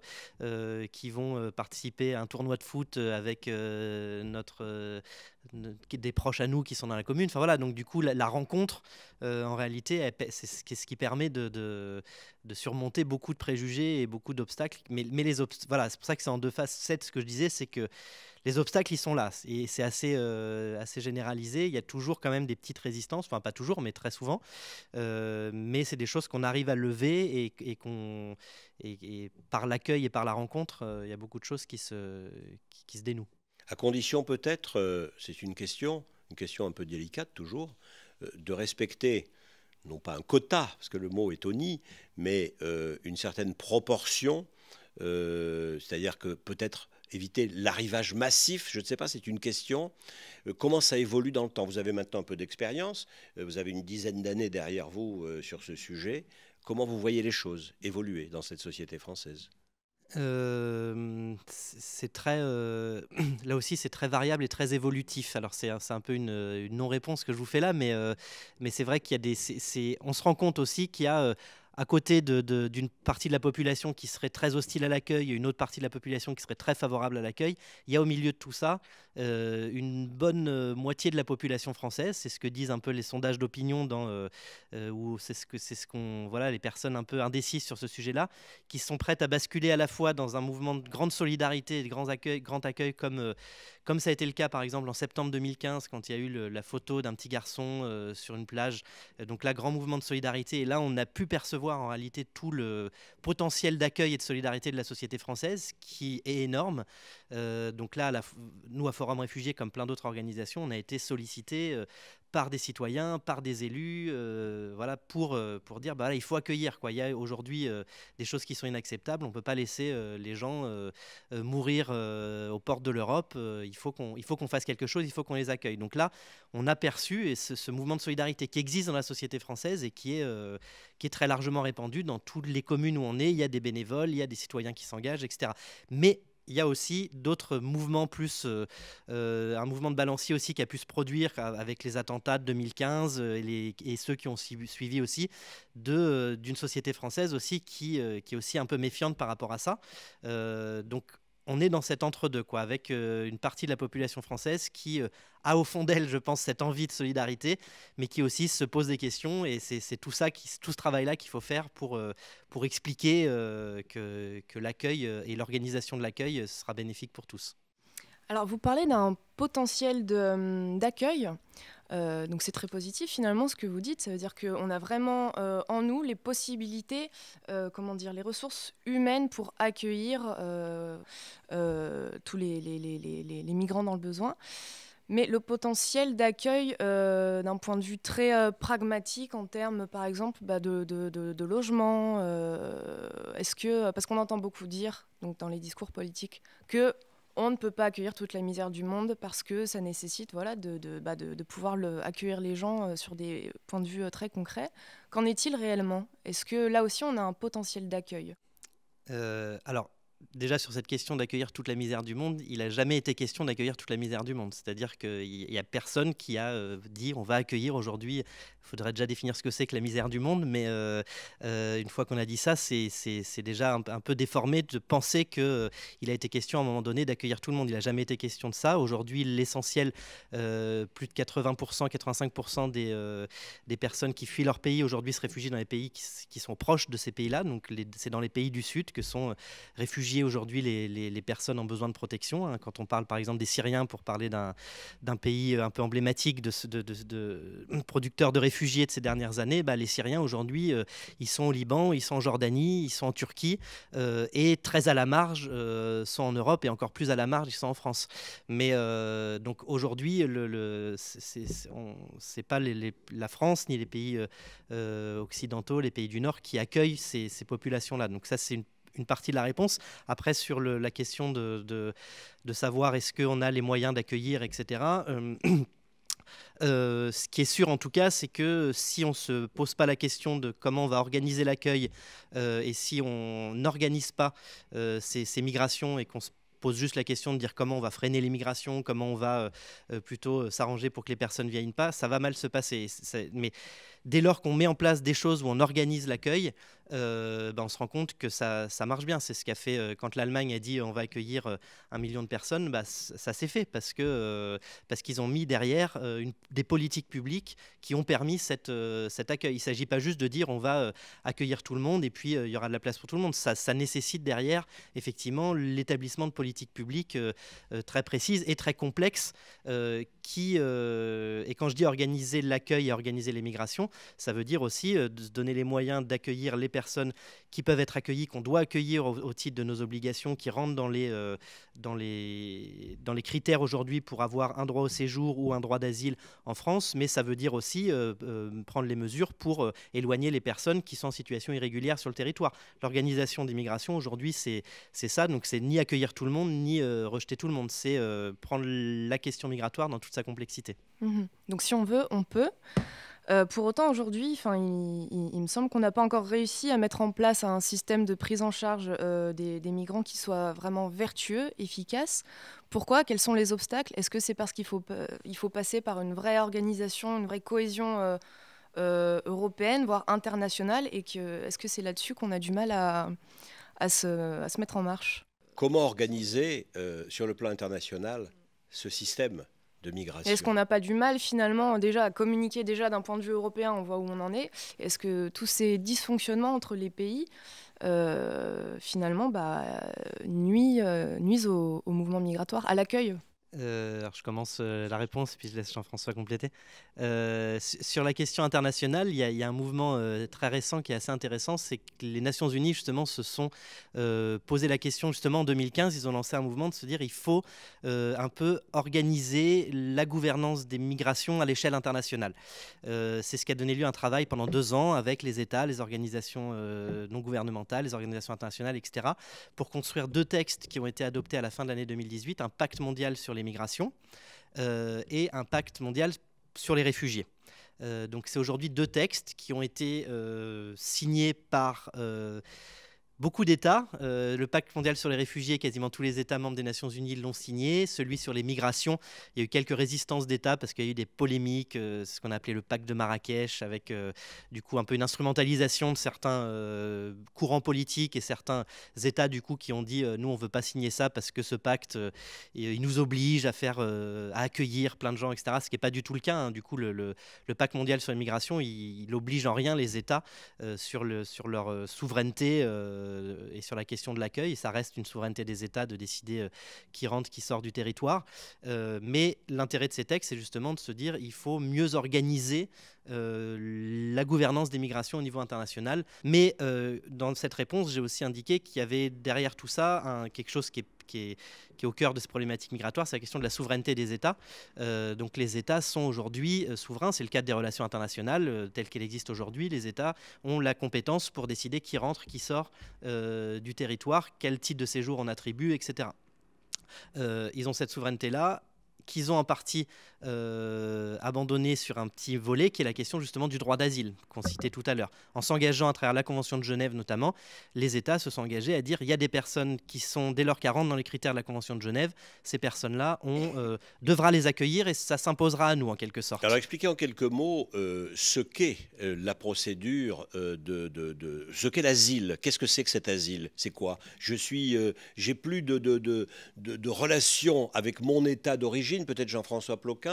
Speaker 3: qui vont participer à un tournoi de foot avec des proches à nous qui sont dans la commune. Enfin voilà, donc du coup la rencontre en réalité c'est ce qui permet de surmonter beaucoup de préjugés et beaucoup d'obstacles. Mais voilà, c'est pour ça que c'est en deux facettes. Ce que je disais, c'est que les obstacles, ils sont là et c'est assez généralisé. Il y a toujours quand même des petites résistances, enfin pas toujours, mais très souvent. Mais c'est des choses qu'on arrive à lever et par l'accueil et par la rencontre, il y a beaucoup de choses qui se dénouent.
Speaker 2: À condition peut-être, c'est une question un peu délicate toujours, de respecter, non pas un quota, parce que le mot est honni, mais une certaine proportion, c'est-à-dire que peut-être éviter l'arrivage massif, je ne sais pas, c'est une question. Comment ça évolue dans le temps ? Vous avez maintenant un peu d'expérience, vous avez une dizaine d'années derrière vous sur ce sujet. Comment vous voyez les choses évoluer dans cette société française ?
Speaker 3: C'est très là aussi c'est très variable et très évolutif. Alors c'est un peu une non-réponse que je vous fais là, mais c'est vrai qu'il y a on se rend compte aussi qu'il y a à côté d'une partie de la population qui serait très hostile à l'accueil et une autre partie de la population qui serait très favorable à l'accueil, il y a au milieu de tout ça une bonne moitié de la population française. C'est ce que disent un peu les sondages d'opinion où voilà, les personnes un peu indécises sur ce sujet-là, qui sont prêtes à basculer à la fois dans un mouvement de grande solidarité et de grand accueil comme ça a été le cas par exemple en septembre 2015 quand il y a eu la photo d'un petit garçon sur une plage. Donc là, grand mouvement de solidarité. Et là, on a pu percevoir en réalité tout le potentiel d'accueil et de solidarité de la société française qui est énorme. Donc là, nous, à Forum Réfugiés, comme plein d'autres organisations, on a été sollicités par des citoyens, par des élus, voilà, pour dire bah, là, il faut accueillir, quoi. Il y a aujourd'hui des choses qui sont inacceptables. On ne peut pas laisser les gens mourir aux portes de l'Europe. Il faut qu'on fasse quelque chose, il faut qu'on les accueille. Donc là, on a perçu ce mouvement de solidarité qui existe dans la société française et qui est très largement répandu dans toutes les communes où on est. Il y a des bénévoles, il y a des citoyens qui s'engagent, etc. Mais il y a aussi d'autres mouvements, plus un mouvement de balancier aussi qui a pu se produire avec les attentats de 2015 et ceux qui ont suivi aussi d'une société française aussi qui est aussi un peu méfiante par rapport à ça. Donc on est dans cet entre-deux, quoi, avec une partie de la population française qui a au fond d'elle, je pense, cette envie de solidarité, mais qui aussi se pose des questions. Et c'est tout ça, tout ce travail-là qu'il faut faire pour expliquer que l'accueil et l'organisation de l'accueil sera bénéfique pour tous.
Speaker 5: Alors, vous parlez d'un potentiel d'accueil. Donc c'est très positif finalement ce que vous dites, ça veut dire qu'on a vraiment en nous les possibilités, les ressources humaines pour accueillir tous les migrants dans le besoin. Mais le potentiel d'accueil d'un point de vue très pragmatique en termes par exemple de logement, parce qu'on entend beaucoup dire donc, dans les discours politiques que on ne peut pas accueillir toute la misère du monde parce que ça nécessite de pouvoir accueillir les gens sur des points de vue très concrets. Qu'en est-il réellement ? Est-ce que là aussi on a un potentiel d'accueil ?
Speaker 3: Alors, déjà sur cette question d'accueillir toute la misère du monde, il n'a jamais été question d'accueillir toute la misère du monde. C'est-à-dire qu'il n'y a personne qui a dit on va accueillir aujourd'hui. Il faudrait déjà définir ce que c'est que la misère du monde, mais une fois qu'on a dit ça, c'est déjà un peu déformé de penser qu'il a été question à un moment donné d'accueillir tout le monde. Il n'a jamais été question de ça. Aujourd'hui, l'essentiel, plus de 80%, 85% des personnes qui fuient leur pays aujourd'hui se réfugient dans les pays qui sont proches de ces pays-là. Donc c'est dans les pays du Sud que sont réfugiés aujourd'hui les personnes en besoin de protection. Hein. Quand on parle par exemple des Syriens, pour parler d'un pays un peu emblématique de producteurs de réfugiés de ces dernières années, les Syriens aujourd'hui, ils sont au Liban, ils sont en Jordanie, ils sont en Turquie et très à la marge sont en Europe et encore plus à la marge, ils sont en France. Mais donc aujourd'hui, c'est pas la France ni les pays occidentaux, les pays du Nord qui accueillent ces populations-là. Donc ça, c'est une partie de la réponse. Après, sur la question de savoir est-ce qu'on a les moyens d'accueillir, etc., ce qui est sûr en tout cas, c'est que si on ne se pose pas la question de comment on va organiser l'accueil et si on n'organise pas ces migrations et qu'on se pose juste la question de dire comment on va freiner les migrations, comment on va plutôt s'arranger pour que les personnes ne viennent pas, ça va mal se passer. Mais dès lors qu'on met en place des choses où on organise l'accueil, on se rend compte que ça marche bien. C'est ce qu'a fait quand l'Allemagne a dit on va accueillir 1 million de personnes, ça s'est fait parce qu'ils ont mis derrière des politiques publiques qui ont permis cet accueil. Il ne s'agit pas juste de dire on va accueillir tout le monde et puis il y aura de la place pour tout le monde. Ça nécessite derrière effectivement l'établissement de politiques publiques très précises et très complexes et quand je dis organiser l'accueil et organiser les migrations, ça veut dire aussi de se donner les moyens d'accueillir les personnes qui peuvent être accueillies, qu'on doit accueillir au titre de nos obligations, qui rentrent dans les critères aujourd'hui pour avoir un droit au séjour ou un droit d'asile en France, mais ça veut dire aussi prendre les mesures pour éloigner les personnes qui sont en situation irrégulière sur le territoire. L'organisation des migrations aujourd'hui, c'est ça, donc c'est ni accueillir tout le monde, ni rejeter tout le monde, c'est prendre la question migratoire dans toute sa complexité.
Speaker 5: Donc si on veut, on peut. Pour autant, aujourd'hui, il me semble qu'on n'a pas encore réussi à mettre en place un système de prise en charge des migrants qui soit vraiment vertueux, efficace. Pourquoi ? Quels sont les obstacles ? Est-ce que c'est parce qu'il faut passer par une vraie organisation, une vraie cohésion européenne, voire internationale, et est-ce que c'est là-dessus qu'on a du mal à se mettre en marche ?
Speaker 2: Comment organiser sur le plan international ce système de migration ?
Speaker 5: Est-ce qu'on n'a pas du mal finalement déjà à communiquer déjà d'un point de vue européen, on voit où on en est. Est-ce que tous ces dysfonctionnements entre les pays finalement nuisent au mouvement migratoire, à l'accueil ?
Speaker 3: Alors je commence la réponse, puis je laisse Jean-François compléter. Sur la question internationale, il y a un mouvement très récent qui est assez intéressant, c'est que les Nations Unies justement se sont posé la question justement en 2015, ils ont lancé un mouvement de se dire il faut un peu organiser la gouvernance des migrations à l'échelle internationale. C'est ce qui a donné lieu à un travail pendant 2 ans avec les États, les organisations non gouvernementales, les organisations internationales, etc., pour construire 2 textes qui ont été adoptés à la fin de l'année 2018, un pacte mondial sur les migrations et un pacte mondial sur les réfugiés. Donc c'est aujourd'hui 2 textes qui ont été signés par beaucoup d'États. Le pacte mondial sur les réfugiés, quasiment tous les États membres des Nations Unies l'ont signé. Celui sur les migrations, il y a eu quelques résistances d'États parce qu'il y a eu des polémiques, ce qu'on a appelé le pacte de Marrakech, avec du coup un peu une instrumentalisation de certains courants politiques et certains États du coup qui ont dit nous on veut pas signer ça parce que ce pacte il nous oblige à à accueillir plein de gens, etc. Ce qui n'est pas du tout le cas. Hein. Du coup le pacte mondial sur les migrations, il oblige en rien les États sur leur souveraineté. Et sur la question de l'accueil, ça reste une souveraineté des États de décider qui rentre, qui sort du territoire. Mais l'intérêt de ces textes, c'est justement de se dire il faut mieux organiser la gouvernance des migrations au niveau international. Mais dans cette réponse, j'ai aussi indiqué qu'il y avait derrière tout ça quelque chose qui est au cœur de ces problématiques migratoires, c'est la question de la souveraineté des États. Donc les États sont aujourd'hui souverains, c'est le cadre des relations internationales telles qu'elles existent aujourd'hui. Les États ont la compétence pour décider qui rentre, qui sort du territoire, quel titre de séjour on attribue, etc. Ils ont cette souveraineté-là qu'ils ont en partie abandonné sur un petit volet qui est la question justement du droit d'asile qu'on citait tout à l'heure. En s'engageant à travers la Convention de Genève notamment, les États se sont engagés à dire il y a des personnes qui sont dès lors qu'elles rentrent dans les critères de la Convention de Genève, ces personnes-là on devra les accueillir et ça s'imposera à nous en quelque sorte.
Speaker 2: Alors expliquez en quelques mots ce qu'est la procédure ce qu'est l'asile. Qu'est-ce que c'est que cet asile? C'est quoi? J'ai plus de relation avec mon état d'origine, peut-être Jean-François Ploquin.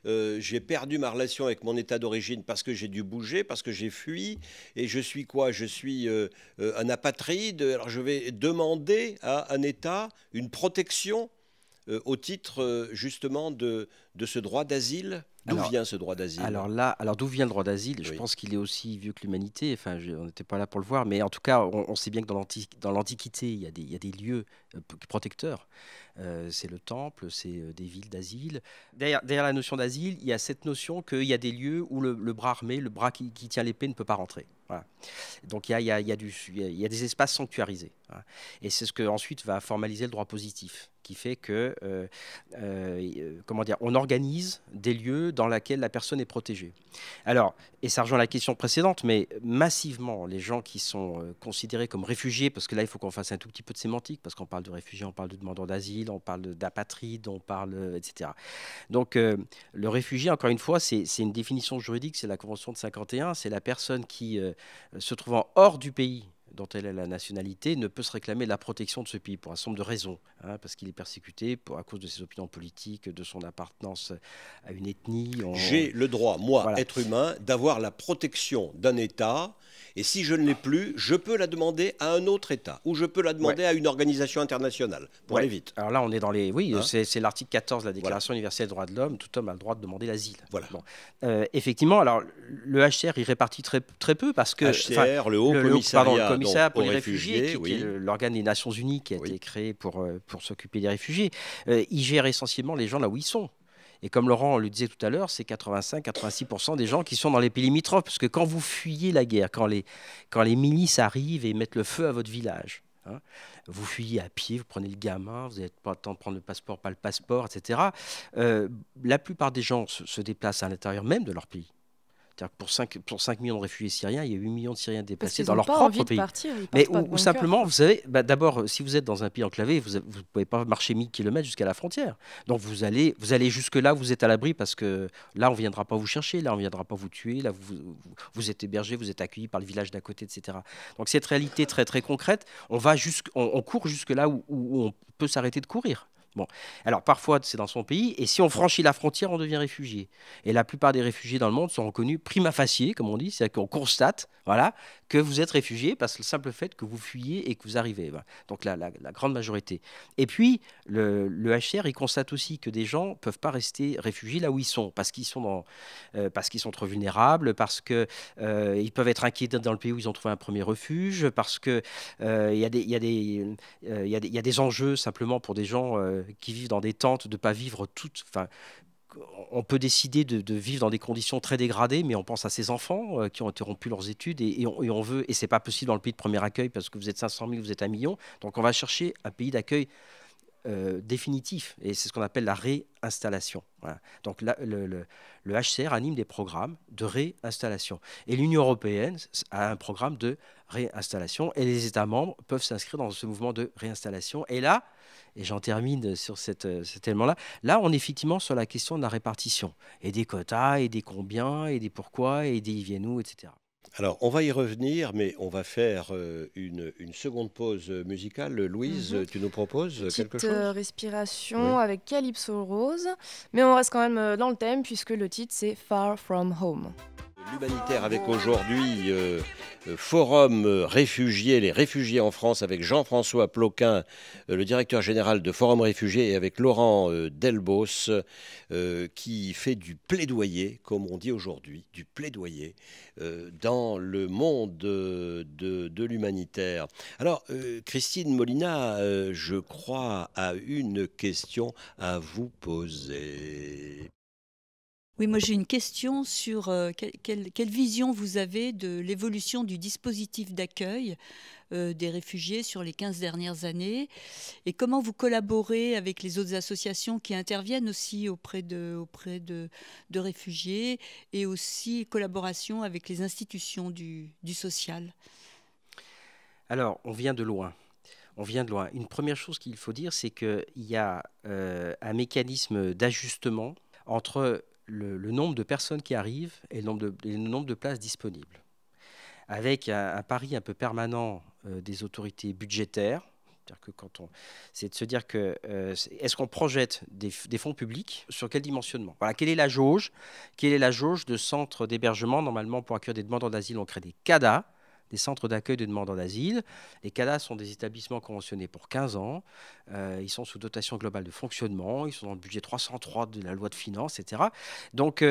Speaker 2: J'ai perdu ma relation avec mon état d'origine parce que j'ai dû bouger, parce que j'ai fui. Et je suis quoi? Je suis un apatride. Alors je vais demander à un État une protection au titre justement de ce droit d'asile. D'où vient ce droit d'asile?
Speaker 4: Alors d'où vient le droit d'asile?
Speaker 2: Oui.
Speaker 4: Je pense qu'il est aussi vieux que l'humanité. Enfin, on n'était pas là pour le voir, mais en tout cas, on sait bien que dans l'Antiquité, il y a des lieux protecteurs. C'est le temple, c'est des villes d'asile. Derrière la notion d'asile, il y a cette notion qu'il y a des lieux où le bras armé, le bras qui tient l'épée ne peut pas rentrer. Voilà. Donc il y a des espaces sanctuarisés. Voilà. Et c'est ce que ensuite va formaliser le droit positif, qui fait que on organise des lieux dans lesquels la personne est protégée. Alors, et ça rejoint la question précédente, mais massivement, les gens qui sont considérés comme réfugiés, parce que là, il faut qu'on fasse un tout petit peu de sémantique, parce qu'on parle de réfugiés, on parle de demandeurs d'asile, on parle d'apatrides, on parle, etc. Donc, le réfugié, encore une fois, c'est une définition juridique, c'est la Convention de 51, c'est la personne qui, se trouvant hors du pays dont elle a la nationalité, ne peut se réclamer la protection de ce pays pour un certain nombre de raisons, parce qu'il est persécuté à cause de ses opinions politiques, de son appartenance à une ethnie.
Speaker 2: J'ai le droit, moi, voilà, être humain, d'avoir la protection d'un État, et si je ne l'ai plus, je peux la demander à un autre État, ou je peux la demander à une organisation internationale, pour aller vite.
Speaker 4: Alors là, on est dans les... Oui, c'est l'article 14 de la Déclaration universelle des droits de l'homme, tout homme a le droit de demander l'asile.
Speaker 2: Voilà.
Speaker 4: Bon. Effectivement, alors, le HCR, il répartit très peu, parce que...
Speaker 2: HCR, le Haut Commissariat
Speaker 4: pour les réfugiés, qui est l'organe des Nations Unies qui a été créé pour s'occuper des réfugiés, il gère essentiellement les gens là où ils sont. Et comme Laurent le disait tout à l'heure, c'est 85-86% des gens qui sont dans les pays limitrophes. Parce que quand vous fuyez la guerre, quand les milices arrivent et mettent le feu à votre village, vous fuyez à pied, vous prenez le gamin, vous n'avez pas le temps de prendre le passeport, pas le passeport, etc. La plupart des gens se déplacent à l'intérieur même de leur pays. C'est-à-dire que pour 5 millions de réfugiés syriens, il y a 8 millions de Syriens déplacés dans leur propre pays. Mais ou simplement, vous savez, d'abord, si vous êtes dans un pays enclavé, vous ne pouvez pas marcher 1000 km jusqu'à la frontière. Donc vous allez jusque-là, vous êtes à l'abri parce que là, on ne viendra pas vous chercher, là, on ne viendra pas vous tuer, là, vous êtes hébergé, vous êtes accueilli par le village d'à côté, etc. Donc cette réalité très, très concrète, on court jusque là où on peut s'arrêter de courir. Bon, alors parfois c'est dans son pays, et si on franchit la frontière, on devient réfugié. Et la plupart des réfugiés dans le monde sont reconnus prima facie, comme on dit, c'est-à-dire qu'on constate, voilà, que vous êtes réfugié parce que le simple fait que vous fuyez et que vous arrivez. Voilà. Donc la grande majorité. Et puis le HCR, il constate aussi que des gens peuvent pas rester réfugiés là où ils sont, parce qu'ils sont parce qu'ils sont trop vulnérables, parce que ils peuvent être inquiets dans le pays où ils ont trouvé un premier refuge, parce que il y a des enjeux simplement pour des gens qui vivent dans des tentes, de ne pas vivre toutes. Enfin, on peut décider de vivre dans des conditions très dégradées, mais on pense à ces enfants qui ont interrompu leurs études et on veut, et c'est pas possible dans le pays de premier accueil parce que vous êtes 500 000, vous êtes 1 million, donc on va chercher un pays d'accueil définitif, et c'est ce qu'on appelle la réinstallation. Voilà. Donc le HCR anime des programmes de réinstallation, et l'Union européenne a un programme de réinstallation, et les États membres peuvent s'inscrire dans ce mouvement de réinstallation. Et là, et j'en termine sur cet élément-là, là on est effectivement sur la question de la répartition, et des quotas, et des combien, et des pourquoi, et des ils viennent où, etc.
Speaker 2: Alors, on va y revenir, mais on va faire une seconde pause musicale. Louise, tu nous proposes quelque
Speaker 5: Petite
Speaker 2: chose?
Speaker 5: respiration
Speaker 2: Oui.
Speaker 5: avec Calypso Rose, mais on reste quand même dans le thème puisque le titre c'est Far From Home.
Speaker 2: L'humanitaire avec aujourd'hui Forum réfugiés, les réfugiés en France, avec Jean-François Ploquin, le directeur général de Forum réfugiés, et avec Laurent Delbos, qui fait du plaidoyer, comme on dit aujourd'hui, du plaidoyer dans le monde de l'humanitaire. Alors, Christine Molina, je crois, a une question à vous poser.
Speaker 6: Oui, moi j'ai une question sur quelle vision vous avez de l'évolution du dispositif d'accueil des réfugiés sur les 15 dernières années, et comment vous collaborez avec les autres associations qui interviennent aussi auprès de réfugiés, et aussi collaboration avec les institutions du social.
Speaker 4: Alors, on vient de loin. On vient de loin. Une première chose qu'il faut dire, c'est qu'il y a un mécanisme d'ajustement entre le nombre de personnes qui arrivent et le nombre de places disponibles, avec un pari un peu permanent des autorités budgétaires. C'est de se dire que est-ce qu'on projette des fonds publics sur quel dimensionnement? Voilà, quelle est la jauge? Quelle est la jauge de centres d'hébergement? Normalement, pour accueillir des demandeurs d'asile, on crée des CADA, des centres d'accueil de demandeurs d'asile. Les CADA sont des établissements conventionnés pour 15 ans. Ils sont sous dotation globale de fonctionnement. Ils sont dans le budget 303 de la loi de finances, etc. Donc,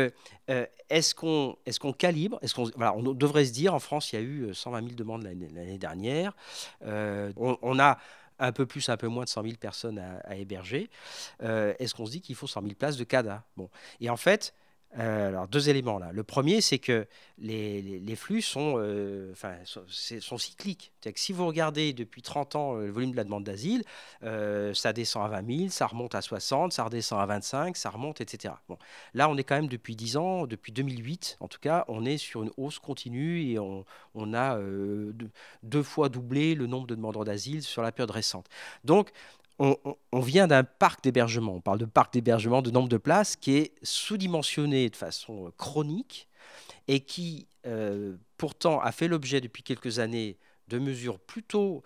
Speaker 4: est-ce qu'on calibre? Voilà, on devrait se dire, en France, il y a eu 120 000 demandes l'année dernière. On a un peu plus, un peu moins de 100 000 personnes à héberger. Est-ce qu'on se dit qu'il faut 100 000 places de CADA? Bon. Et en fait, alors, deux éléments là. Le premier, c'est que les flux sont cycliques. C'est-à-dire que si vous regardez depuis 30 ans le volume de la demande d'asile, ça descend à 20 000, ça remonte à 60, ça redescend à 25, ça remonte, etc. Bon. Là, on est quand même depuis 10 ans, depuis 2008, en tout cas, on est sur une hausse continue, et on a 2 fois doublé le nombre de demandeurs d'asile sur la période récente. Donc, on vient d'un parc d'hébergement. On parle de parc d'hébergement, de nombre de places qui est sous-dimensionné de façon chronique, et qui, pourtant, a fait l'objet depuis quelques années de mesures plutôt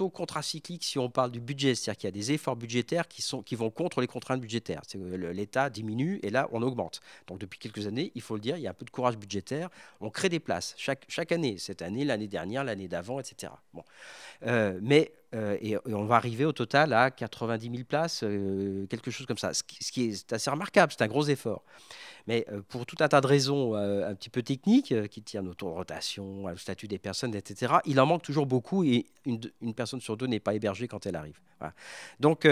Speaker 4: contracycliques si on parle du budget. C'est-à-dire qu'il y a des efforts budgétaires qui vont contre les contraintes budgétaires. L'État diminue et là, on augmente. Donc, depuis quelques années, il faut le dire, il y a un peu de courage budgétaire. On crée des places chaque année. Cette année, l'année dernière, l'année d'avant, etc. Bon. Et on va arriver au total à 90 000 places, quelque chose comme ça, ce qui est assez remarquable, c'est un gros effort. Mais pour tout un tas de raisons un petit peu techniques, qui tiennent au taux de rotation, au statut des personnes, etc., il en manque toujours beaucoup, et une personne sur 2 n'est pas hébergée quand elle arrive. Voilà. Donc,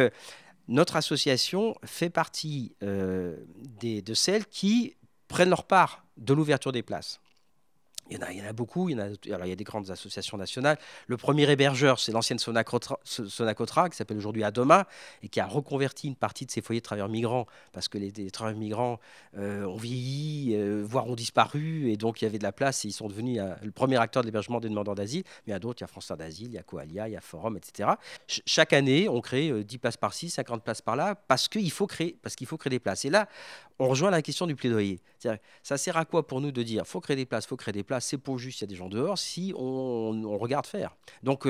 Speaker 4: notre association fait partie de celles qui prennent leur part de l'ouverture des places. Il y en a beaucoup. Alors, il y a des grandes associations nationales. Le premier hébergeur, c'est l'ancienne Sonacotra, qui s'appelle aujourd'hui Adoma, et qui a reconverti une partie de ses foyers de travailleurs migrants, parce que les travailleurs migrants ont vieilli, voire ont disparu, et donc il y avait de la place, et ils sont devenus le premier acteur de l'hébergement des demandeurs d'asile. Mais il y a d'autres, il y a France Terre d'Asile, il y a Coalia, il y a Forum, etc. Chaque année, on crée 10 places par-ci, 50 places par-là, parce qu'il faut créer des places. Et là, on rejoint la question du plaidoyer. Ça sert à quoi pour nous de dire faut créer des places, c'est pour juste il y a des gens dehors, si on regarde faire. Donc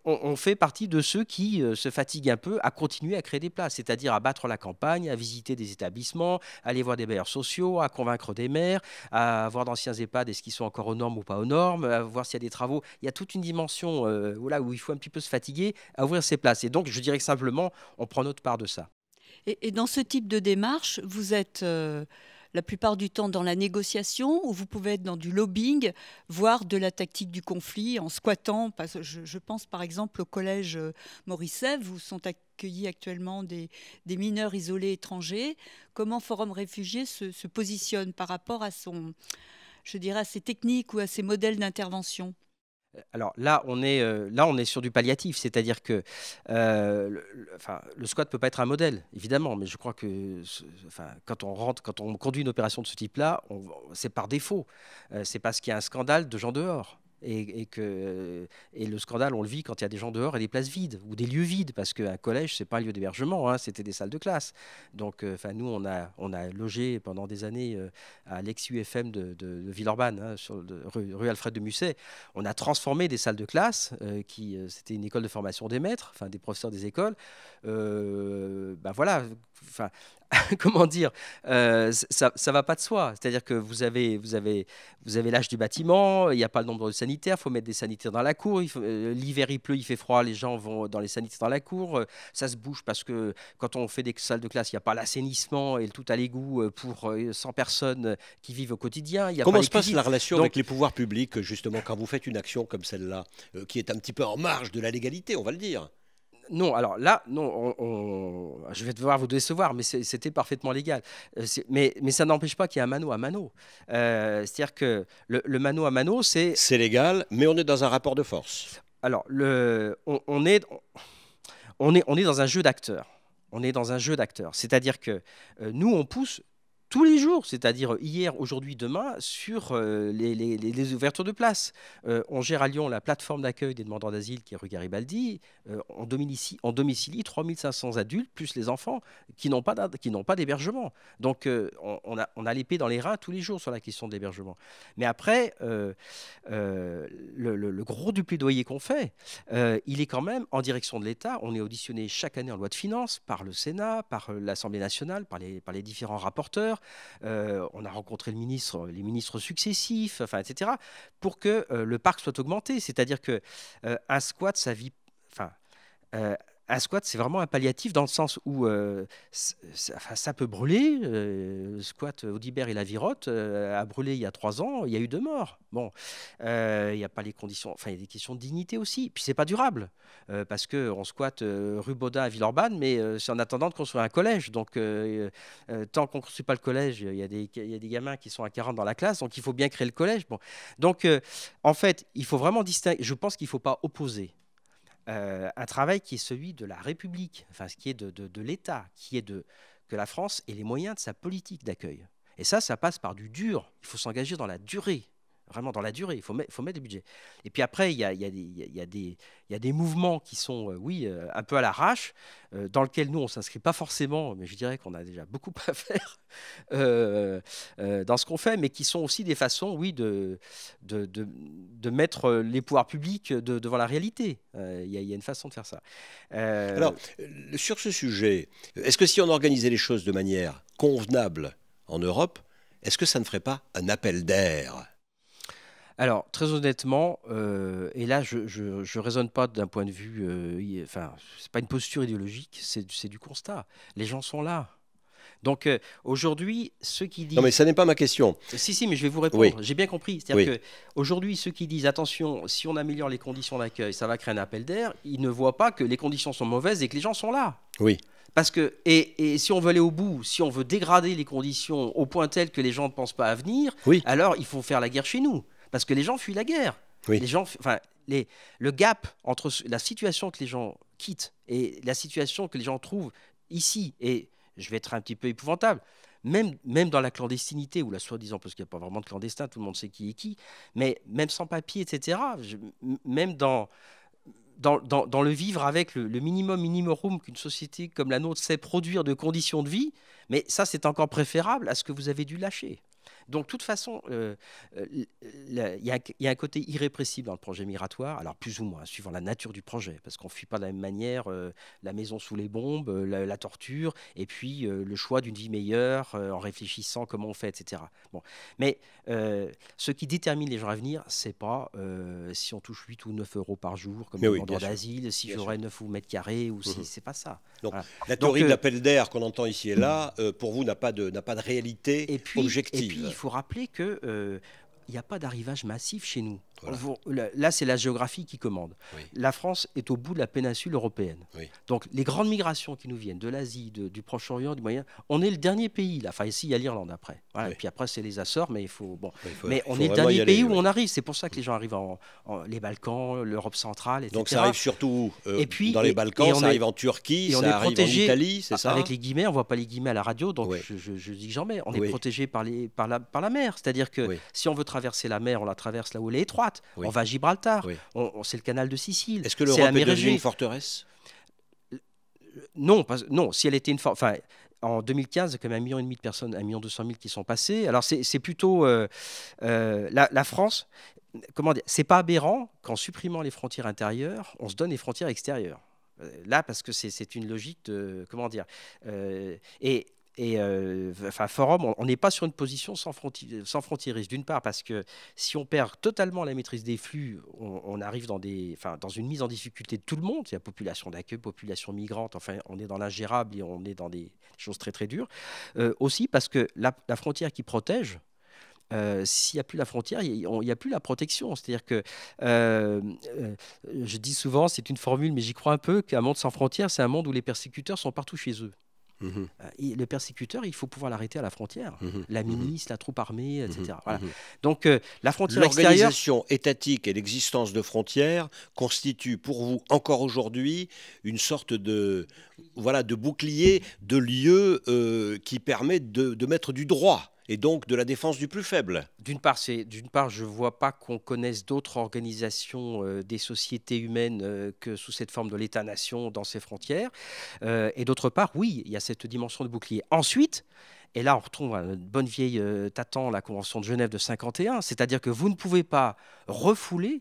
Speaker 4: on fait partie de ceux qui se fatiguent un peu à continuer à créer des places, c'est-à-dire à battre la campagne, à visiter des établissements, à aller voir des bailleurs sociaux, à convaincre des maires, à voir d'anciens EHPAD, est-ce qu'ils sont encore aux normes ou pas aux normes, à voir s'il y a des travaux. Il y a toute une dimension voilà, où il faut un petit peu se fatiguer à ouvrir ces places. Et donc, je dirais que simplement, on prend notre part de ça.
Speaker 6: Et dans ce type de démarche, vous êtes la plupart du temps dans la négociation ou vous pouvez être dans du lobbying, voire de la tactique du conflit en squattant. Parce que je pense par exemple au collège Maurice Sèvres où sont accueillis actuellement des mineurs isolés étrangers. Comment Forum Réfugiés se positionne par rapport à je dirais, à ses techniques ou à ses modèles d'intervention?
Speaker 4: Alors là, on est sur du palliatif, c'est-à-dire que le squat ne peut pas être un modèle, évidemment, mais je crois que quand on conduit une opération de ce type-là, c'est par défaut. C'est parce qu'il y a un scandale de gens dehors. Et le scandale, on le vit quand il y a des gens dehors et des places vides ou des lieux vides, parce qu'un collège, c'est pas un lieu d'hébergement, hein, c'était des salles de classe. Donc, nous, on a logé pendant des années à l'ex-UFM de Villeurbanne, hein, rue Alfred de Musset. On a transformé des salles de classe, c'était une école de formation des maîtres, enfin des professeurs des écoles. Voilà. Comment dire, ça va pas de soi. C'est-à-dire que vous avez l'âge du bâtiment, il n'y a pas le nombre de sanitaires, il faut mettre des sanitaires dans la cour. L'hiver, il pleut, il fait froid, les gens vont dans les sanitaires dans la cour. Ça se bouge parce que quand on fait des salles de classe, il n'y a pas l'assainissement et tout à l'égout pour 100 personnes qui vivent au quotidien.
Speaker 2: Comment se passe la relation avec les pouvoirs publics, justement, quand vous faites une action comme celle-là, qui est un petit peu en marge de la légalité, on va le dire?
Speaker 4: Non, alors là, non, je vais devoir vous décevoir, mais c'était parfaitement légal. Mais ça n'empêche pas qu'il y ait un mano à mano. C'est-à-dire que le mano à mano, c'est
Speaker 2: légal, mais on est dans un rapport de force.
Speaker 4: Alors, on est dans un jeu d'acteurs. On est dans un jeu d'acteurs. C'est-à-dire que nous, on pousse tous les jours, c'est-à-dire hier, aujourd'hui, demain, sur les ouvertures de places. On gère à Lyon la plateforme d'accueil des demandeurs d'asile qui est rue Garibaldi. On domicilie 3500 adultes, plus les enfants, qui n'ont pas d'hébergement. Donc, on a l'épée dans les reins tous les jours sur la question de l'hébergement. Mais après, le gros du plaidoyer qu'on fait, il est quand même en direction de l'État. On est auditionné chaque année en loi de finances par le Sénat, par l'Assemblée nationale, par les différents rapporteurs. On a rencontré les ministres successifs, etc., pour que le parc soit augmenté. C'est-à-dire que un squat, un squat, c'est vraiment un palliatif dans le sens où ça peut brûler. Le squat Audibert et la Virotte a brûlé il y a 3 ans, il y a eu 2 morts. Bon, il n'y a pas les conditions, il y a des questions de dignité aussi. Puis c'est pas durable parce qu'on squatte rue Baudin à Villeurbanne, mais c'est en attendant de construire un collège. Donc tant qu'on ne construit pas le collège, il y a des gamins qui sont à 40 dans la classe, donc il faut bien créer le collège. Bon. Donc en fait, il faut vraiment distinguer. Je pense qu'il ne faut pas opposer un travail qui est celui de la République, ce qui est de l'État, qui est que la France ait les moyens de sa politique d'accueil. Et ça passe par du dur. Il faut s'engager dans la durée, vraiment dans la durée. Il faut mettre des budgets. Et puis après, il y a des mouvements qui sont, un peu à l'arrache, dans lesquels nous, on ne s'inscrit pas forcément, mais je dirais qu'on a déjà beaucoup à faire dans ce qu'on fait, mais qui sont aussi des façons, de mettre les pouvoirs publics devant la réalité. Il y a une façon de faire ça.
Speaker 2: Alors, sur ce sujet, est-ce que si on organisait les choses de manière convenable en Europe, est-ce que ça ne ferait pas un appel d'air ?
Speaker 4: Alors, très honnêtement, et là, je ne raisonne pas d'un point de vue... c'est pas une posture idéologique, c'est du constat. Les gens sont là. Donc, aujourd'hui, ceux qui disent...
Speaker 2: Non, mais ça n'est pas ma question.
Speaker 4: Si, mais je vais vous répondre. Oui. J'ai bien compris. C'est-à-dire qu'aujourd'hui, ceux qui disent, attention, si on améliore les conditions d'accueil, ça va créer un appel d'air, ils ne voient pas que les conditions sont mauvaises et que les gens sont là.
Speaker 2: Oui.
Speaker 4: Parce que, et si on veut aller au bout, si on veut dégrader les conditions au point tel que les gens ne pensent pas à venir, alors il faut faire la guerre chez nous. Parce que les gens fuient la guerre. Oui. Le gap entre la situation que les gens quittent et la situation que les gens trouvent ici, et je vais être un petit peu épouvantable, même dans la clandestinité, ou la soi-disant, parce qu'il n'y a pas vraiment de clandestin, tout le monde sait qui est qui, mais même sans papier, etc., même dans le vivre avec le minimum qu'une société comme la nôtre sait produire de conditions de vie, mais ça, c'est encore préférable à ce que vous avez dû lâcher. Donc, de toute façon, il y a un côté irrépressible dans le projet migratoire, alors plus ou moins, suivant la nature du projet, parce qu'on ne fuit pas de la même manière la maison sous les bombes, la torture, et puis le choix d'une vie meilleure en réfléchissant comment on fait, etc. Bon. Mais ce qui détermine les gens à venir, c'est pas si on touche 8 ou 9 euros par jour comme demandeur d'asile, si j'aurai 9 ou mètres carrés, ou si c'est pas ça.
Speaker 2: Donc,
Speaker 4: voilà.
Speaker 2: la théorie de l'appel d'air qu'on entend ici et là, pour vous, n'a pas de réalité objective.
Speaker 4: Et puis, il faut rappeler que il n'y a pas d'arrivage massif chez nous. Voilà. Là, c'est la géographie qui commande. Oui. La France est au bout de la péninsule européenne. Oui. Donc, les grandes migrations qui nous viennent de l'Asie, du Proche-Orient, du Moyen, on est le dernier pays. Là. Enfin, ici, il y a l'Irlande après. Voilà. Oui. Et puis après, c'est les Açores, mais on est le dernier pays où on arrive. C'est pour ça que les gens arrivent les Balkans, l'Europe centrale, etc.
Speaker 2: Donc, ça arrive surtout dans les Balkans, ça arrive en Turquie, ça arrive en Italie, c'est ça?
Speaker 4: Avec les guillemets, on ne voit pas les guillemets à la radio, donc je dis que j'en mets. On est protégé par la mer. C'est-à-dire que si on veut traverser la mer, on la traverse là où elle est étroite. On va à Gibraltar. C'est le canal de Sicile.
Speaker 2: Est-ce que l'Europe est devenue une forteresse?
Speaker 4: Non, si elle était une forteresse... En 2015, il y a quand même 1,5 million de personnes, 1,2 million qui sont passées. Alors, c'est plutôt la France. Comment dire? C'est pas aberrant qu'en supprimant les frontières intérieures, on se donne les frontières extérieures. Là, parce que c'est une logique de... Comment dire Forum, on n'est pas sur une position sans frontiérisme. D'une part, parce que si on perd totalement la maîtrise des flux, on arrive dans une mise en difficulté de tout le monde. Il y a population d'accueil, population migrante. Enfin, on est dans l'ingérable et on est dans des choses très très dures. Aussi parce que la frontière qui protège, s'il n'y a plus la frontière, il n'y a plus la protection. C'est-à-dire que, je dis souvent, c'est une formule, mais j'y crois un peu, qu'un monde sans frontières, c'est un monde où les persécuteurs sont partout chez eux. Le persécuteur, il faut pouvoir l'arrêter à la frontière. La milice, la troupe armée, etc. Voilà. Donc, la frontière extérieure...
Speaker 2: L'organisation étatique et l'existence de frontières constituent pour vous, encore aujourd'hui, une sorte de bouclier, de lieu qui permet de mettre du droit et donc de la défense du plus faible.
Speaker 4: D'une part, je ne vois pas qu'on connaisse d'autres organisations des sociétés humaines que sous cette forme de l'État-nation dans ses frontières. Et d'autre part, oui, il y a cette dimension de bouclier. Ensuite, et là on retrouve une bonne vieille tâton, la Convention de Genève de 1951, c'est-à-dire que vous ne pouvez pas refouler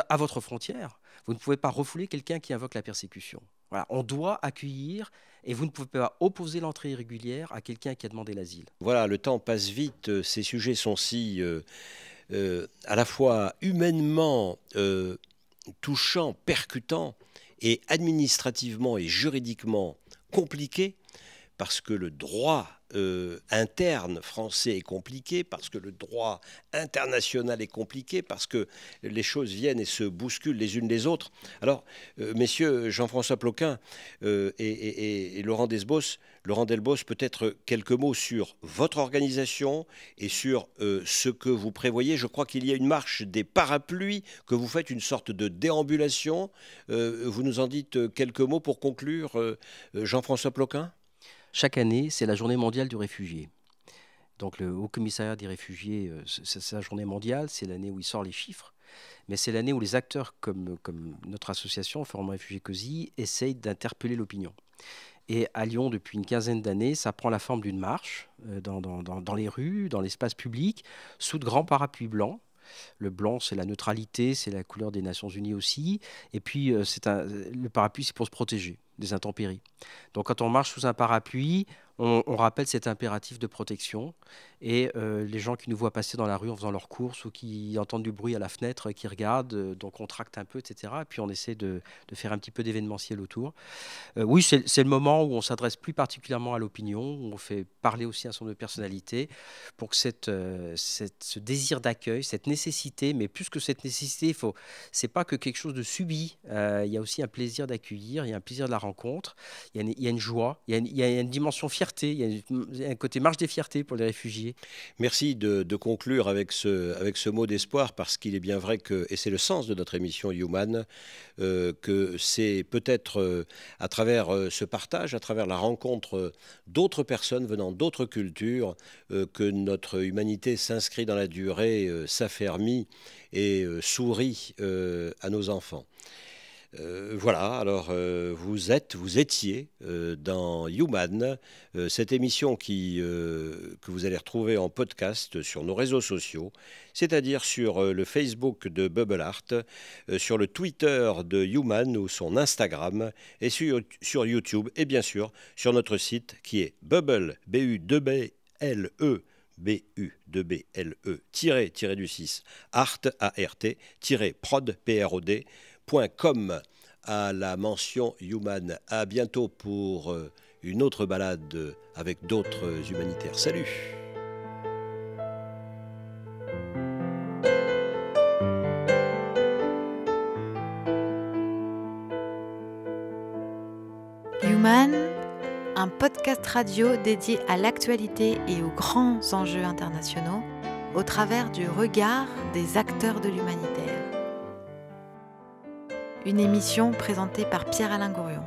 Speaker 4: à votre frontière, vous ne pouvez pas refouler quelqu'un qui invoque la persécution. Voilà, on doit accueillir et vous ne pouvez pas opposer l'entrée irrégulière à quelqu'un qui a demandé l'asile.
Speaker 2: Voilà, le temps passe vite, ces sujets sont si à la fois humainement touchants, percutants et administrativement et juridiquement compliqués parce que le droit interne français est compliqué, parce que le droit international est compliqué, parce que les choses viennent et se bousculent les unes les autres. Alors, messieurs Jean-François Ploquin et Laurent Delbos, peut-être quelques mots sur votre organisation et sur ce que vous prévoyez. Je crois qu'il y a une marche des parapluies, que vous faites une sorte de déambulation. Vous nous en dites quelques mots pour conclure, Jean-François Ploquin?
Speaker 4: Chaque année, c'est la journée mondiale du réfugié. Donc le Haut Commissariat des réfugiés, c'est sa journée mondiale, c'est l'année où il sort les chiffres, mais c'est l'année où les acteurs comme notre association, Forum Réfugiés COSI, essayent d'interpeller l'opinion. Et à Lyon, depuis une quinzaine d'années, ça prend la forme d'une marche dans les rues, dans l'espace public, sous de grands parapluies blancs. Le blanc, c'est la neutralité, c'est la couleur des Nations Unies aussi. Et puis, le parapluie, c'est pour se protéger des intempéries. Donc, quand on marche sous un parapluie, on rappelle cet impératif de protection. Et les gens qui nous voient passer dans la rue en faisant leurs courses ou qui entendent du bruit à la fenêtre, qui regardent, donc on tracte un peu, etc. Et puis on essaie de faire un petit peu d'événementiel autour. Oui, c'est le moment où on s'adresse plus particulièrement à l'opinion, où on fait parler aussi un certain nombre de personnalités pour que ce désir d'accueil, cette nécessité, mais plus que cette nécessité, c'est pas que quelque chose de subi. Il y a aussi un plaisir d'accueillir, il y a un plaisir de la rencontre, il y a une joie, il y a une dimension fierté, il y a un côté marche des fiertés pour les réfugiés.
Speaker 2: Merci de conclure avec ce mot d'espoir, parce qu'il est bien vrai que, et c'est le sens de notre émission Human, que c'est peut-être à travers ce partage, à travers la rencontre d'autres personnes venant d'autres cultures, que notre humanité s'inscrit dans la durée, s'affermit et sourit à nos enfants. Voilà, alors vous étiez dans Human, cette émission que vous allez retrouver en podcast sur nos réseaux sociaux, c'est-à-dire sur le Facebook de Bubble Art, sur le Twitter de Human ou son Instagram, et sur YouTube, et bien sûr sur notre site qui est Bubble, B-U-2-B-L-E, B-U-2-B-L-E, tiré du 6, art, A-R-T, prod, P-R-O-D.com, à la mention Human. À bientôt pour une autre balade avec d'autres humanitaires. Salut!
Speaker 1: Human, un podcast radio dédié à l'actualité et aux grands enjeux internationaux au travers du regard des acteurs de l'humanitaire. Une émission présentée par Pierre-Alain Gourion.